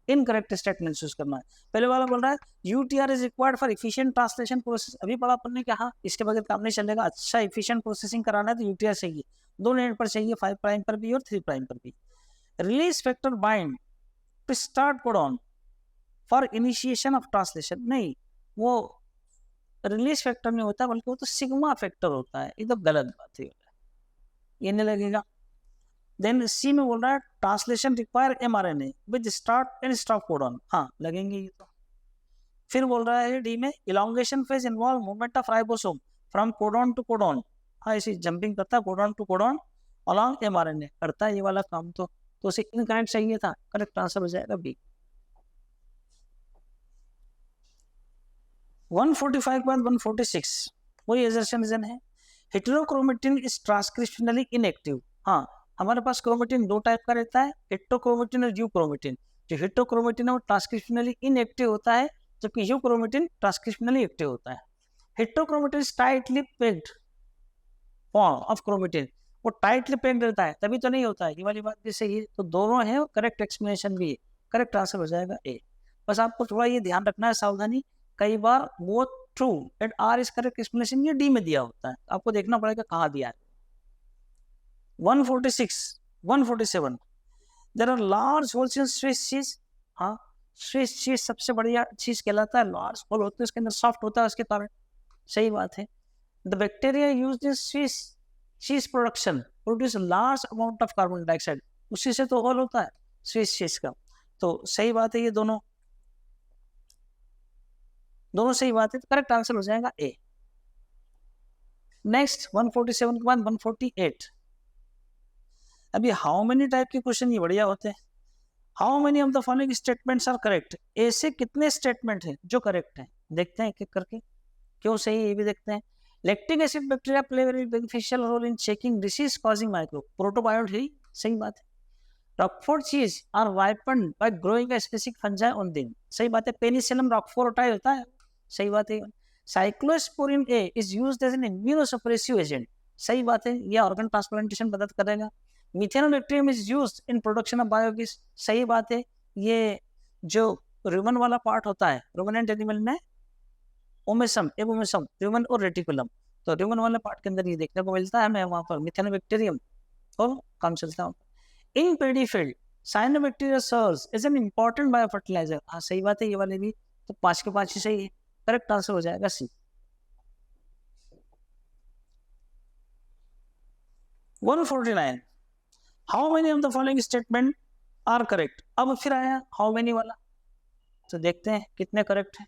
इनकरेक्ट स्टेटमेंट चूज करना है। पहले वाला बोल रहा है UTR is required for efficient translation process, अभी पढ़ा अपन ने कहा इसके बगैर काम नहीं चलेगा। अच्छा एफिशिएंट प्रोसेसिंग कराना है तो यूटीआर चाहिए, दोनों एंड पर चाहिए, 5 प्राइम पर भी और 3 प्राइम पर भी। Release factor bind to start codon for initiation of translation, नहीं वो रिलीज फैक्टर नहीं होता बल्कि वो तो सिग्मा फैक्टर होता है, ये तो गलत बात है, ये नहीं लगेगा। देन सी में बोल रहा है translation require mRNA with start and stop codon, हाँ लगेंगे ये तो। फिर बोल रहा है डी में elongation phase involve movement of ribosome from codon to codon, हाँ इसे जंपिंग करता है codon to codon along mRNA करता है ये वाला काम, तो उसे इनकरेक्ट चाहिए था, करेक्ट आंसर हो जाएगा बी। 145 के बाद 146 वही एजर्शन रीजन है। Heterochromatin is transcriptionally inactive. हाँ, हमारे पास क्रोमेटिन दो टाइप का रहता है, हेटेरोक्रोमेटिन और यूक्रोमेटिन। जो हेटेरोक्रोमेटिन है वो ट्रांसक्रिप्शनली इनएक्टिव होता है, जबकि यूक्रोमेटिन ट्रांसक्रिप्शनली एक्टिव होता है। Heterochromatin is tightly packed form of chromatin, वो टाइटली पैक्ड रहता है, तभी तो नहीं होता है। ये वाली बात भी सही है, तो दोनों है और करेक्ट एक्सप्लेनेशन भी है। करेक्ट आंसर हो जाएगा ए। बस आपको थोड़ा ये ध्यान रखना है, सावधानी, कई बार both true and R is correct explanation ये डी में दिया होता है, आपको देखना पड़ेगा कहाँ दिया है। 146 147 there are large holes in Swiss cheese. हाँ, स्विस चीज सबसे बढ़िया चीज कहलाता है, लार्ज होल होते हैं उसके अंदर, सॉफ्ट होता है उसके कारण। सही बात है। The bacteria used in Swiss चीज production produce large amount of carbon dioxide, उसी से तो होल होता है स्विस चीज का। तो सही बात है, ये दोनों सही बात है, तो करेक्ट आंसर हो जाएगा ए। नेक्स्ट 147 के बाद 148। अभी हाउ मेनी टाइप के क्वेश्चन ये बढ़िया होते हैं। How many of the following statements are correct, ऐसे कितने स्टेटमेंट हैं जो करेक्ट हैं, देखते हैं एक एक करके, क्यों सही है ये भी देखते हैं। Lactic acid bacteria play very beneficial role in checking disease causing microbe, probiotic है, सही बात है। Roquefort cheese are ripened by growing a specific fungi on them, सही बात है। पेनिसिलियम रॉकफोर्टाई होता है, सही बात है। Cyclosporin A is used as an immunosuppressive agent, सही बात है, ये ऑर्गन ट्रांसप्लांटेशन मदद करेगा। Methanobacterium is used in production of biogas, सही बात है। ये जो रूमन वाला पार्ट होता है, रूमिनेंट एनिमल में ओमेसम, एबोमेसम, रूमन और रेटिकुलम, तो रूमन वाले पार्ट के अंदर ये देखने को मिलता है हमें वहां पर मिथेनोबैक्टीरियम और काम चलता है। In paddy field cyanobacteria serves as an important bio fertilizer, हाँ सही बात है, ये वाले भी, तो 5 के 5 ही सही है, करेक्ट आंसर हो जाएगा C. 149 how many of the following statement are correct. अब फिर आया हाउ मेनी वाला, तो देखते हैं कितने करेक्ट है।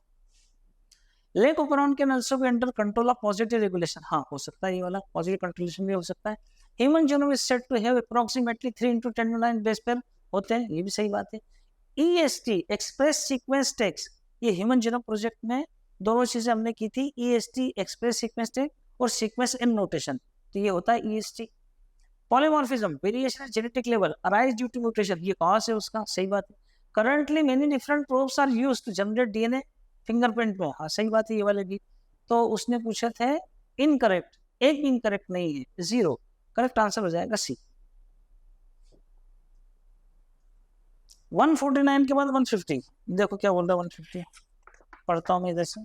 Lake operon can also be under control of positive regulation, हाँ हो सकता है, ये वाला पॉजिटिव कंट्रोलेशन भी हो सकता है। Human genome is said to have approximately 3 × 10⁹ base pair होते हैं, ये भी सही बात है। EST एक्सप्रेस सीक्वेंस टेक्स, ये ह्यूमन जीनोम प्रोजेक्ट में दोनों चीजें हमने की थी, EST एक्सप्रेस सीक्वेंस टेक्स और सीक्वेंस इन नोटेशन, तो ये होता है EST। Polymorphism variation at genetic level arise due to mutation, ये कहाँ से उसका, सही बात है। Currently many different probes are used to generate DNA fingerprint में, हाँ सही बात है, ये वाले भी। तो उसने पूछे थे इनकरेक्ट, एक भी इनकरेक्ट नहीं है, 0, करेक्ट आंसर हो जाएगा सी। 149 के बाद 150, देखो क्या बोल रहा है 150, पढ़ता हूं मैं इधर से।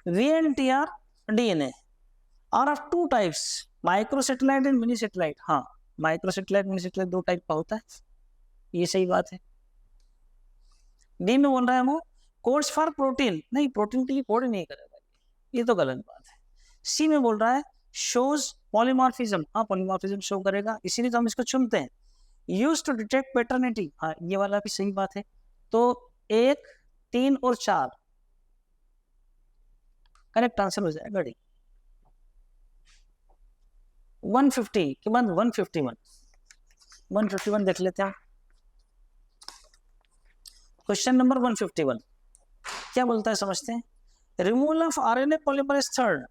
VNTR DNA are of 2 types, microsatellite and mini satellite, हाँ माइक्रोसैटेलाइट मिनी सैटेलाइट 2 टाइप का होता है, ये सही बात है। डी में बोल रहा है वो कोड्स फॉर प्रोटीन, नहीं प्रोटीन के लिए कोड नहीं करेगा, ये तो गलत बात है। सी में बोल रहा है शोज पॉलीमॉर्फिज्म, हाँ पॉलीमॉर्फिज्म शो करेगा, इसीलिए तो हम इसको चुनते हैं। यूज टू डिटेक्ट पैटर्निटी, हाँ ये वाला भी सही बात है। तो 1, 3 और 4 करेक्ट आंसर हो जाएगा डी। 150 के बाद 151 देख लेते हैं। क्वेश्चन नंबर 151 क्या बोलता है समझते हैं। Removal of RNA polymerase third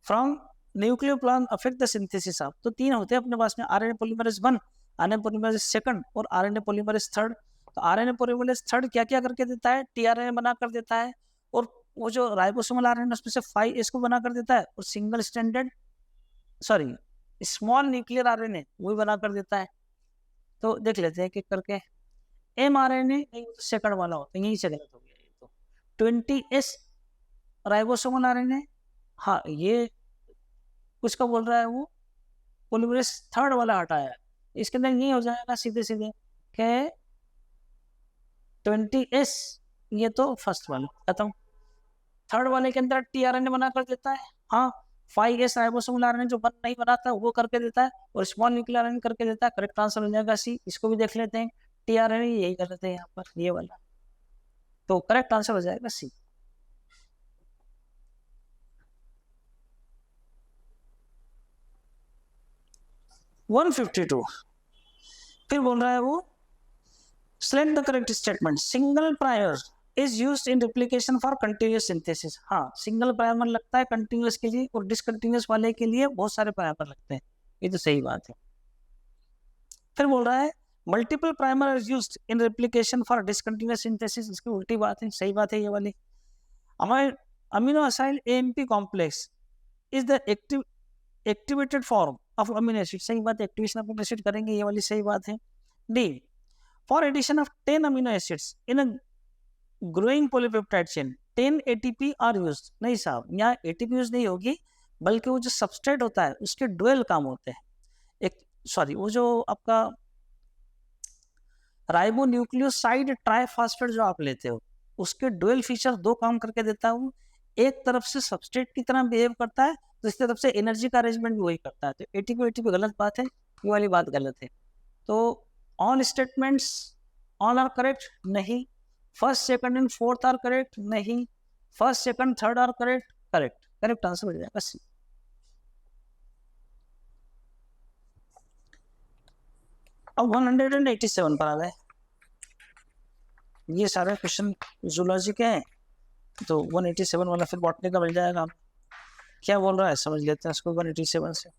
from nucleoplasm affect the synthesis of, तो 3 होते हैं अपने पास में, RNA पॉलीमरेज 1, RNA पॉलीमरेज 2 और RNA पॉलीमरेज 3। तो RNA पॉलीमरेज 3 क्या क्या करके देता है, tRNA बना कर देता है, और वो जो राइबोसोमल RNA उसमें से 5S को बना कर देता है, और single standard small nuclear RNA वो भी बना कर देता है। तो देख लेते हैं एक करके। mRNA नहीं, सेकंड वाला होता है, यहीं से गलत हो गया ये तो। 20S राइबोसोमल RNA, हाँ ये कुछ का बोल रहा है वो पॉलीमरेज 3 वाला हटाया है, इसके अंदर ये हो जाएगा सीधे सीधे के 20S, ये तो फर्स्ट वाला खत्म। 3rd वाले के अंदर tRNA बना कर देता है, हाँ 5S राइबोसोमल RNA जो बन नहीं बनाता वो करके देता है, और स्मॉल न्यूक्लियर RNA करके देता है, करेक्ट आंसर हो जाएगा सी। इसको भी देख लेते हैं, tRNA यही कर देते हैं यहाँ पर, ये वाला, तो करेक्ट आंसर हो जाएगा सी। वन 152 फिर बोल रहा है वो select the correct statement. Single prior is used in replication for continuous synthesis. हाँ, सिंगल प्राइमर लगता है कंटिन्यूअस के लिए, और डिसकंटिन्यूअस वाले के लिए बहुत सारे प्राइमर लगते हैं। ये तो सही बात है। फिर बोल रहा है multiple primer is used in replication for discontinuous synthesis. इसकी उल्टी बात है, सही बात है ये वाली। Amino acyl AMP complex is the activated form of amino acid. सही बात है, एक्टिवेशन ऑफ अमीनो एसिड करेंगे, ये वाली सही बात है। D, for addition of 10 amino acids in a growing polypeptide chain 10 ATP are used. नहीं साहब, यहाँ एटीपी यूज नहीं होगी, बल्कि वो जो सबस्ट्रेट होता है उसके डुअल काम होते हैं। एक सॉरी, वो जो आपका राइबोन्यूक्लियोसाइड ट्राइफॉस्फेट जो आप लेते हो, उसके डुअल फीचर दो काम करके देता हूँ। एक तरफ से सबस्ट्रेट की तरह बिहेव करता है, दूसरी तरफ से एनर्जी का अरेंजमेंट भी वही करता है। तो एटीपी एटीपी गलत बात है, ये वाली बात गलत है। तो all statements all are correct नहीं, first second and fourth are correct नहीं, first second third are correct correct. Correct answer हो जाएगा सी। अब 187 पर आ गए। ये सारे क्वेश्चन जूलॉजी के हैं, तो 187 वाला फिर बॉटनी का मिल जाएगा। क्या बोल रहा है समझ लेते हैं इसको 187 से।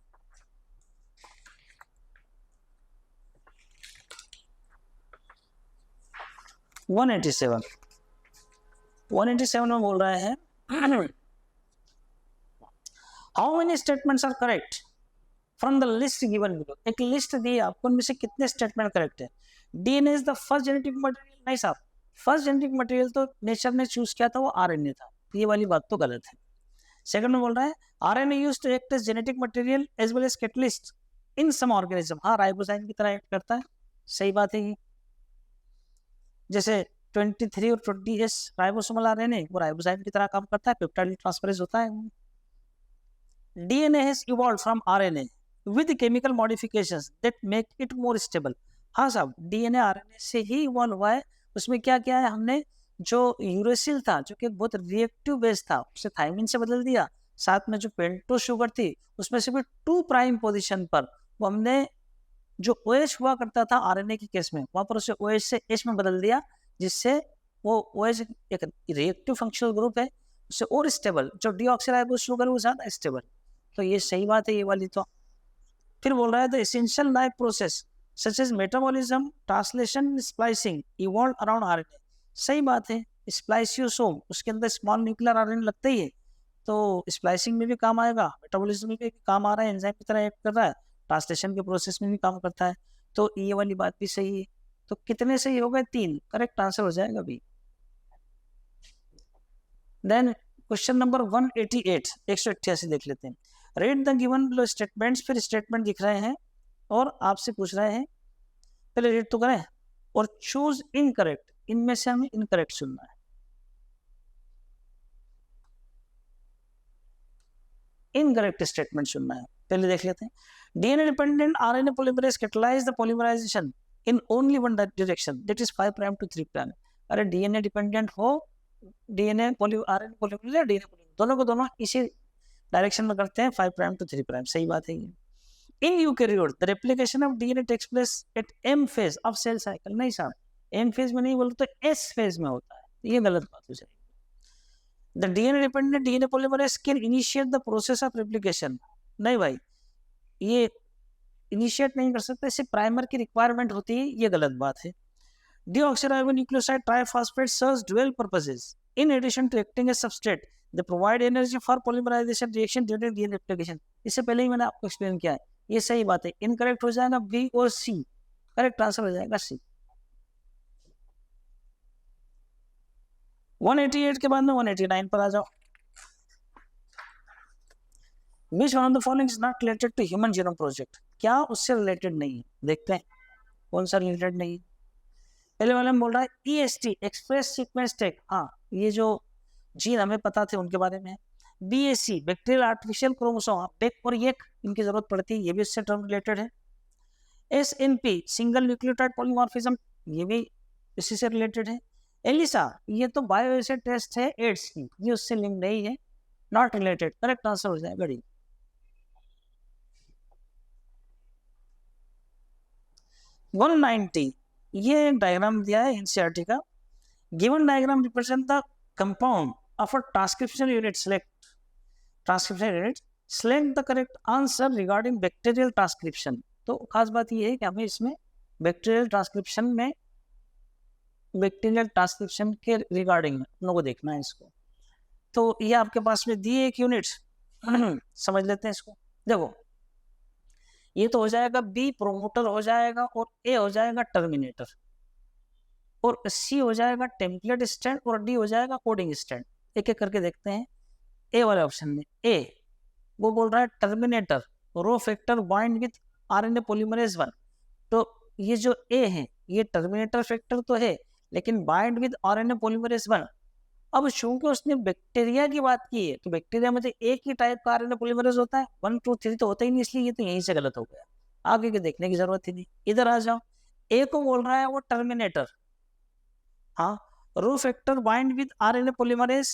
वन एटी सेवन में बोल रहे हैं how many statements are correct from the list given below. एक लिस्ट दी आपको, उनमें से कितने स्टेटमेंट करेक्ट है। DNA is the first genetic material. नहीं साहब, फर्स्ट जेनेटिक मटेरियल तो नेचर ने चूज किया था, वो आरएनए था। ये वाली बात तो गलत है। सेकंड में बोल रहा है RNA used to act as genetic material as well as catalyst in some organism. हाँ, राइबोजाइम की तरह एक्ट करता है, सही बात है ये। जैसे 23 और 20S राइबोसोमल आरएनए, वो राइबोजाइम की तरह काम करता है, पेप्टाइड ट्रांसफरेंस होता है। DNA has evolved from RNA with chemical modifications that make it more stable. हाँ साहब, डीएनए आरएनए से ही इवॉल्व हुआ है। उसमें क्या क्या है, हमने जो यूरेसिल था, जो कि बहुत रिएक्टिव बेस था, उसे थायमिन से बदल दिया। साथ में जो पेंटोज शुगर थी, उसमें से भी 2 प्राइम पोजीशन पर वो हमने जो OH हुआ करता था आरएनए के केस में, वहां पर उसे OH से H में बदल दिया, जिससे वो OH एक रिएक्टिव फंक्शनल ग्रुप है, उससे और स्टेबल। जो डीऑक्सीराइबोज शुगर है वो ज्यादा स्टेबल। तो ये सही बात है ये वाली तो। फिर बोल रहा है the essential life process such as metabolism, translation, splicing evolve around RNA. सही बात है, स्प्लाइसियोसोम उसके अंदर स्मॉल न्यूक्लियर आरएनए लगता ही है, तो स्प्लाइसिंग में भी काम आएगा, मेटाबॉलिज्म में भी काम आ रहा है, एंजाइम की तरह एक्ट कर रहा है, ट्रांसलेशन के प्रोसेस में भी काम करता है। तो ये वाली बात भी सही है। तो कितने सही हो गए, 3 करेक्ट आंसर हो जाएगा अभी। देन क्वेश्चन नंबर 188 188 देख लेते हैं। Read the given below statements. फिर स्टेटमेंट दिख रहे हैं और आपसे पूछ रहे हैं, पहले रीड तो करें और चूज इनकरेक्ट। इनमें से हमें इनकरेक्ट चुनना है। इनकरेक्ट स्टेटमेंट चुनना है, पहले देख लेते हैं। DNA dependent RNA polymerase catalyse the polymerisation in only one direction, that is 5 prime to 3 prime. अरे डीएनए डिपेंडेंट हो, डीएनए आरएनए पॉलीमरेज या डीएनए दोनों को दोनों इसी डायरेक्शन में करते हैं, 5 प्राइम टू 3 प्राइम। सही बात है ये। In eukaryote the replication of DNA takes place at M phase of cell cycle. नहीं साहब, एम फेज में नहीं बोलते, तो एस फेज में होता है, ये गलत बात हो जाएगी। The DNA dependent DNA polymerase can initiate the process of replication। नहीं भाई, ये इनिशिएट नहीं कर सकते, इसे प्राइमर की रिक्वायरमेंट होती है, ये गलत बात है। Deoxyribonucleoside triphosphate serves dual purposes. In addition to acting as substrate, they provide energy for polymerization reaction during DNA replication। इससे पहले ही मैंने आपको एक्सप्लेन किया है, ये सही बात है। इनकरेक्ट हो जाएगा बी और सी, करेक्ट आंसर हो जाएगा सी। 188 के बाद में 189 पर आ जाओ। Which one of the following is not related to human genome project? क्या उससे रिलेटेड नहीं है, देखते हैं कौन सा रिलेटेड नहीं है। पहले वाला में बोल रहा है EST एक्सप्रेस सीक्वेंस टेक। हाँ, ये जो जीन हमें पता थे उनके बारे में। BAC bacterial artificial chromosome, BAC और येक इनकी जरूरत पड़ती है, ये भी इससे टर्म रिलेटेड है। SNP सिंगल न्यूक्लियोटाइड पॉलीमॉर्फिज्म, ये भी इसी से रिलेटेड है। एलिसा, ये तो बायोएसिड टेस्ट है एड्स की, ये उससे लिंक नहीं है, नॉट रिलेटेड। करेक्ट आंसर हो जाएगा डी। वन 190, ये एक डायग्राम दिया है एनसीईआरटी का। Given diagram represent the compound of a transcription unit, select transcription unit, select the correct answer regarding bacterial transcription. तो खास बात ये है कि हमें इसमें बैक्टीरियल ट्रांसक्रिप्शन के रिगार्डिंग हम लोग को देखना है इसको। तो ये आपके पास में दिए एक यूनिट समझ लेते हैं इसको। देखो ये तो हो जाएगा बी प्रोमोटर हो जाएगा, और ए हो जाएगा टर्मिनेटर, और सी हो जाएगा टेम्पलेट स्टैंड, और डी हो जाएगा कोडिंग स्टैंड। एक एक करके देखते हैं। ए वाले ऑप्शन में ए वो बोल रहा है terminator rho factor bind with RNA polymerase 1। तो ये जो ए है ये टर्मिनेटर फैक्टर तो है, लेकिन बाइंड विद आरएनए पॉलीमरेज 1। अब चूंकि उसने बैक्टीरिया की बात की है, तो बैक्टीरिया में तो एक ही टाइप का आरएनए पॉलीमरेज होता है, 1 2 3 तो होता ही नहीं, इसलिए ये तो यहीं से गलत हो गया, आगे के देखने की जरूरत ही नहीं। इधर आ जाओ, ए को बोल रहा है वो टर्मिनेटर, हाँ rho factor bind with RNA polymerase,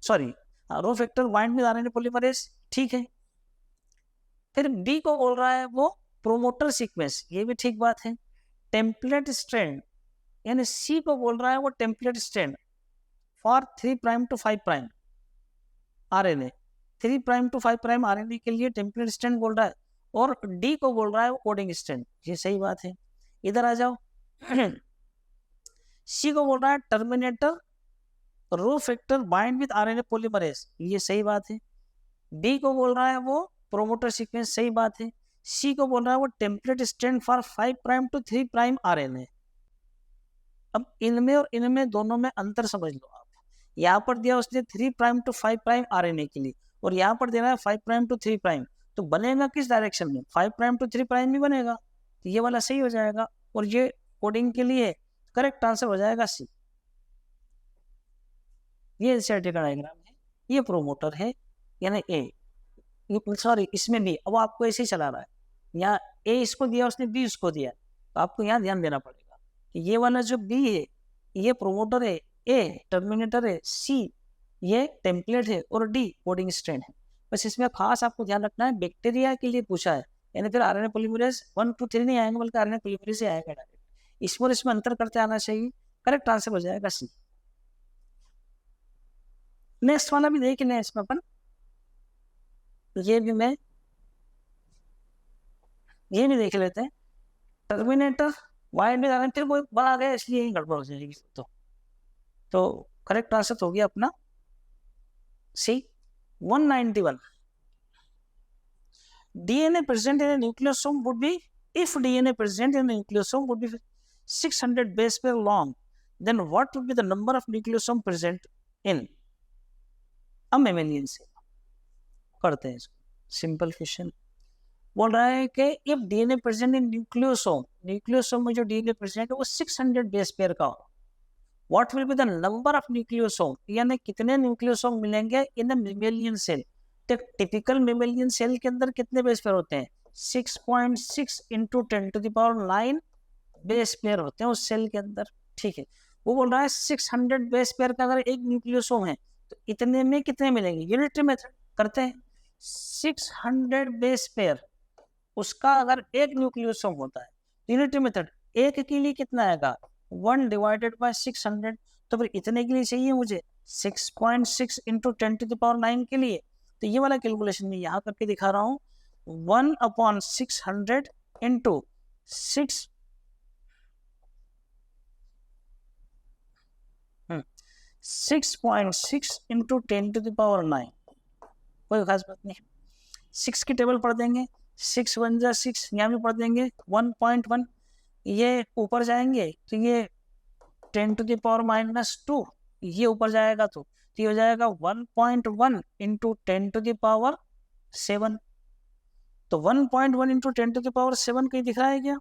sorry rho factor bind with RNA polymerase, ठीक है। फिर डी को बोल रहा है वो प्रोमोटर सीक्वेंस, ये भी ठीक बात है। टेम्पलेट स्ट्रैंड, यानी सी को बोल रहा है वो template strand for 3 prime to 5 prime RNA, 3 prime to 5 prime RNA के लिए टेम्पलेट स्ट्रैंड बोल रहा है, और डी को बोल रहा है वो कोडिंग स्ट्रैंड, ये सही बात है। इधर आ जाओ, सी को बोल रहा है terminator rho factor bind with RNA polymerase, ये सही बात है। डी को बोल रहा है वो प्रोमोटर सीक्वेंस, सही बात है। सी को बोल रहा है वो template strand for 5 prime to 3 prime RNA. अब इनमें और इनमें दोनों में अंतर समझ लो आप। यहाँ पर दिया उसने 3 प्राइम टू 5 प्राइम आरएनए के लिए, और यहाँ पर दे रहा है 5 प्राइम टू 3 प्राइम, तो बनेगा किस डायरेक्शन में? 5 प्राइम टू 3 प्राइम भी बनेगा, तो ये वाला सही हो जाएगा, और ये कोडिंग के लिए करेक्ट आंसर हो जाएगा सी। ये एनसीईआरटी का डायग्राम है, ये प्रोमोटर है यानी ए, सॉरी इसमें बी, अब आपको ऐसे ही चला रहा है, यहाँ ए इसको दिया उसने, बी उसको दिया, तो आपको यहाँ ध्यान देना पड़ेगा कि ये वाला जो बी है ये प्रोमोटर है, ए टर्मिनेटर है, सी ये टेम्पलेट है, और डी कोडिंग स्ट्रैंड है। बस इसमें खास आपको ध्यान रखना है, बैक्टीरिया के लिए पूछा है, यानी फिर आरएनए पॉलीमरेज 1 2 3 नहीं आएंगे, बल्कि आरएनए पॉलीमरेज ही आएगा डायरेक्ट। इसमें और इसमें अंतर करते आना चाहिए, करेक्ट आंसर हो जाएगा सी। नेक्स्ट वाला भी देख लें इसमें अपन, ये भी देख लेते हैं। टर्मिनेटर वाइड में फिर कोई बड़ा आ गया, इसलिए ही गड़बड़ हो जाएगी। तो करेक्ट आंसर हो गया अपना सी 191। DNA present in a nucleosome would be, if DNA present in a nucleosome would be 600 base pair long, then what would be the number of nucleosome present in a mammalian cell? करते हैं इसको, simple question. बोल रहा है कि if DNA present in nucleosome में जो DNA present है वो 600 बेस पेयर का हो, what will be the number of nucleosome, यानी कितने न्यूक्लियोसोम मिलेंगे इन a mammalian cell। तो टिपिकल मेमेलियन सेल के अंदर कितने बेस पेयर होते हैं? 6.6 इंटू 10⁹ बेस पेयर होते हैं उस सेल के अंदर, ठीक है। वो बोल रहा है 600 बेस पेयर का अगर एक न्यूक्लियोसोम है तो इतने में कितने मिलेंगे? यूनिटरी मेथड करते हैं, 600 बेस पेयर उसका अगर एक न्यूक्लियोसोम होता है, यूनिटरी मेथड एक के लिए कितना आएगा? 1 डिवाइडेड बाय 600। तो फिर इतने के लिए चाहिए मुझे 6.6 इंटू 10⁹ के लिए, तो ये वाला कैलकुलेशन मैं यहाँ करके दिखा रहा हूँ, 1/600 इंटू 6.6 इंटू 10⁹, कोई खास बात नहीं। 6 की टेबल पढ़ देंगे, 6 1 जा 6, यहाँ भी पढ़ देंगे 1.1, ये ऊपर जाएंगे तो ये 10⁻⁻2 ये ऊपर जाएगा, तो ये हो जाएगा 1.1 इंटू 10⁻7। तो 1.1 इंटू 10⁻7 कहीं दिख रहा है क्या?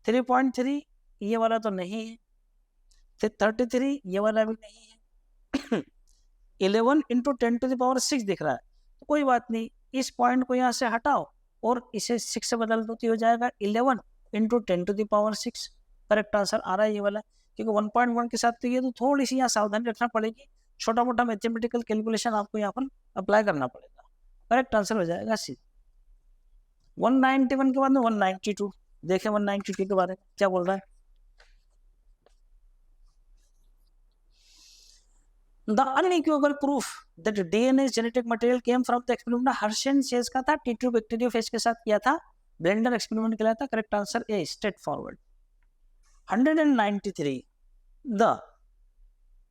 3.3 ये वाला तो नहीं है, फिर 33 ये वाला भी नहीं है, 11 इंटू 10⁻6 दिख रहा है। तो कोई बात नहीं, इस पॉइंट को यहाँ से हटाओ और इसे 6 से बदल दो, तो हो जाएगा 11 इंटू 10⁻6। करेक्ट आंसर आ रहा है ये वाला, क्योंकि 1.1 के साथ तो ये तो थोड़ी सी यहाँ सावधानी रखना पड़ेगी, छोटा मोटा मैथमेटिकल कैलकुलेशन आपको यहाँ पर अप्लाई करना पड़ेगा। करेक्ट आंसर हो जाएगा सी। 191 के बाद में 192 देखें, 192 के बारे में क्या बोल रहा है। The unequivocal proof that DNA genetic material came from the experiment Hershey Chase का था, टी2 बैक्टीरियोफेज के साथ किया था, ब्लेंडर एक्सपेरिमेंट किया था। Correct answer A, straightforward. 193 the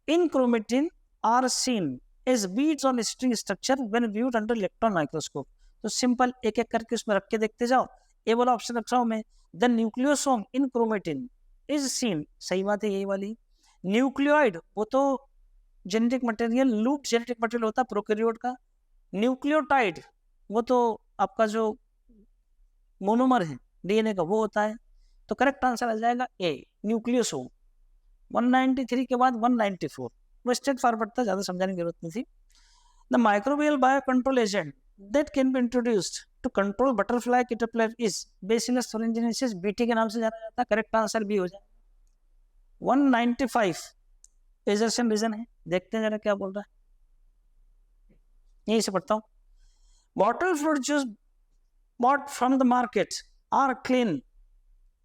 in chromatin are seen as beads on string structure when viewed under electron microscope. तो simple एक एक करके उसमें रख के देखते जाओ। ए वाला ऑप्शन रख रहा हूं मैं, the nucleosome in chromatin is seen, सही बात है, यही वाली। न्यूक्लियोइड वो तो genetic material, loop genetic material होता है प्रोकैरियोट का। न्यूक्लियोटाइड वो तो आपका जो मोनोमर है डीएनए का वो होता है। तो करेक्ट आंसर आ जाएगा ए, न्यूक्लियोसोम। 193 के बाद 194, वो स्ट्रेट फॉरवर्ड था, ज्यादा समझाने की जरूरत नहीं थी। The microbial bio control agent that can be introduced to control butterfly caterpillar is bacillus thuringiensis, BT के नाम से जाना जाता है। करेक्ट आंसर बी हो जाएगा। 195 एजर्सन रीजन है, देखते हैं जरा क्या बोल रहा है, यहीं से पढ़ता हूँ। Bottle fruit juice bought from the market are clean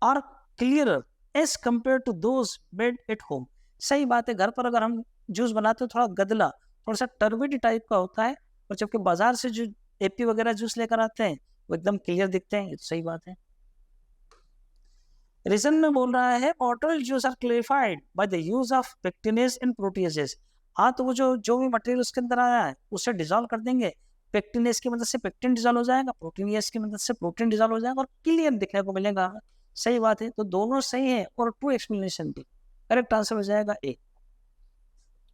are clearer as compared to those made at home। सही बात है, घर पर अगर हम जूस बनाते हो थोड़ा गदला, थोड़ा सा टर्बिड टाइप का होता है, और जबकि बाजार से जो एपी वगैरह जूस लेकर आते हैं वो एकदम क्लियर दिखते हैं। ये तो सही बात है। रीजन में बोल रहा है bottle juice are clarified by the use of pectinase and proteases. हाँ, तो वो जो भी मटेरियल उसके अंदर आया है उसे डिजोल्व कर देंगे, पेक्टिनेज की मदद से पेक्टिन डिजोल्व हो जाएगा, प्रोटीनेज की मदद से प्रोटीन डिजोल्व हो जाएगा और क्लियर दिखने को मिलेगा। सही बात है, तो दोनों सही है और ट्रू एक्सप्लेनेशन भी। करेक्ट आंसर हो जाएगा ए।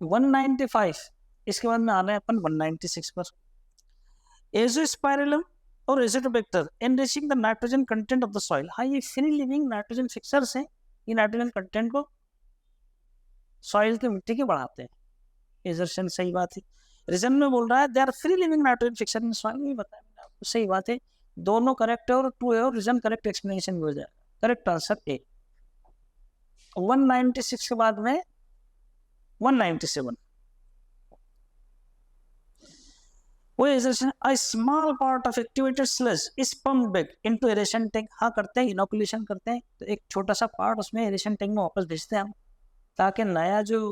195, इसके बाद में आ रहे हैं अपन 196 पर। एजोस्पाइरलम और Azotobacter enriching the nitrogen content of the soil. हाँ, ये फ्री लिविंग नाइट्रोजन फिक्सर्स हैं, ये नाइट्रोजन कंटेंट को सॉइल की मिट्टी के बढ़ाते हैं। एजर्शन सही बात है। रीजन में बोल रहा है they are free living nitrogen fixer in soil, नहीं बताया मैंने आपको। सही बात है, दोनों करेक्ट है और ट्रू है, और रीजन करेक्ट एक्सप्लेनेशन भी हो जाएगा। करेक्ट आंसर ए। 196 के बाद में 197, वो aeration a small part of activated sludge is pumped back into aeration tank. हाँ, करते हैं, इनोकुलेशन करते हैं, तो एक छोटा सा पार्ट उसमें एरेशन टैंक में वापस भेजते हैं हम, ताकि नया जो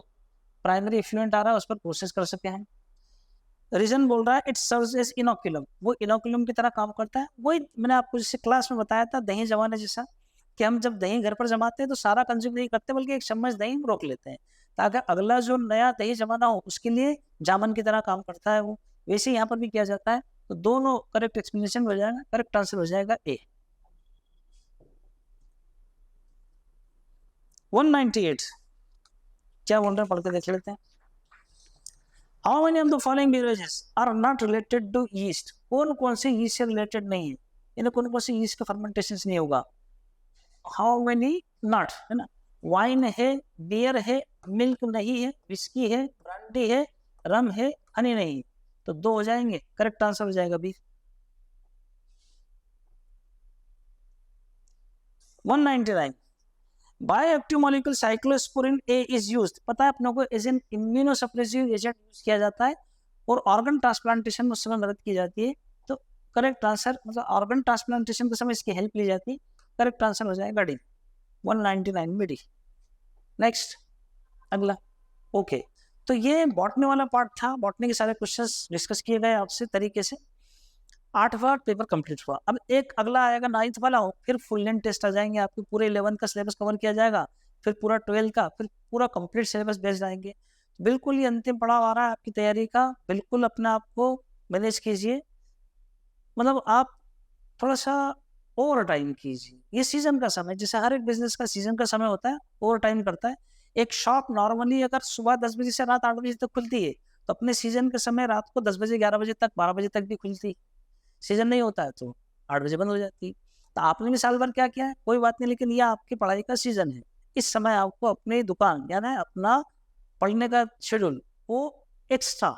प्राइमरी इफ्लुएंट आ रहा है उस पर प्रोसेस कर सके हैं। रीजन बोल रहा है इट सर्व्स एज इनोकुलम, वो इनोकुलम की तरह काम करता है। वही मैंने आपको जैसे क्लास में बताया था दही जमाने जैसा, कि हम जब दही घर पर जमाते हैं तो सारा कंज्यूम नहीं करते, बल्कि एक चम्मच दही रोक लेते हैं, ताकि अगला जो नया दही जमाना हो उसके लिए जामन की तरह काम करता है वो। वैसे यहाँ पर भी किया जाता है। तो दोनों करेक्ट एक्सप्लेनेशन हो जाएगा, करेक्ट आंसर हो जाएगा ए। 198 क्या बोल रहे हैं, पढ़ के देख लेते हैं। How many of the following beverages are not related to yeast? कौन कौन से yeast से related नहीं है, इन्हें कौन कौन से yeast का fermentation नहीं होगा। How many not, है ना। वाइन है, बियर है, मिल्क नहीं है, विस्की है, ब्रांडी है, रम है, हनी नहीं। तो दो हो जाएंगे, करेक्ट आंसर हो जाएगा B. 199 bioactive molecule cyclosporin A is used, पता है अपनों को, as an immunosuppressive agent use किया जाता है और ऑर्गन ट्रांसप्लांटेशन में उस समय मदद की जाती है। तो करेक्ट आंसर, मतलब ऑर्गन ट्रांसप्लांटेशन के समय इसकी हेल्प ली जाती है। करेक्ट आंसर हो जाएगा डी, 199 में डी। नेक्स्ट अगला। ओके, तो ये बॉटनी वाला पार्ट था, बॉटनी के सारे क्वेश्चंस डिस्कस किए गए आपसे तरीके से। 8वां पेपर कंप्लीट हुआ। अब एक अगला आएगा 9th वाला, फिर फुल लेंथ टेस्ट आ जाएंगे आपके, पूरे 11th का सिलेबस कवर किया जाएगा, फिर पूरा 12th का, फिर पूरा कंप्लीट सिलेबस बेच जाएंगे। बिल्कुल ही अंतिम पड़ाव आ रहा है आपकी तैयारी का, बिल्कुल अपने आप को मैनेज कीजिए, मतलब आप थोड़ा सा ओवर टाइम कीजिए। ये सीजन का समय, जैसे हर एक बिजनेस का सीजन का समय होता है, ओवर टाइम करता है। एक शॉप नॉर्मली अगर सुबह 10 बजे से रात 8 बजे तक खुलती है, तो अपने सीजन के समय रात को 10 बजे 11 बजे तक 12 बजे तक भी खुलती है। सीजन नहीं होता है तो 8 बजे बंद हो जाती है। तो आपने भी साल भर क्या किया है, कोई बात नहीं, लेकिन यह आपकी पढ़ाई का सीजन है। इस समय आपको अपनी दुकान यानी अपना पढ़ने का शेड्यूल वो एक्स्ट्रा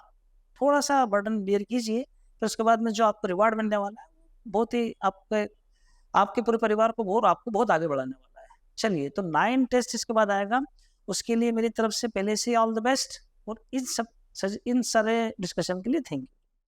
थोड़ा सा बर्डन बेयर कीजिए, फिर उसके बाद में जो आपको रिवार्ड मिलने वाला है बहुत ही आपके पूरे परिवार को आपको बहुत आगे बढ़ाने वाला है। चलिए, तो 9 टेस्ट इसके बाद आएगा, उसके लिए मेरी तरफ से पहले से ऑल द बेस्ट, और इन सारे डिस्कशन के लिए थैंक यू।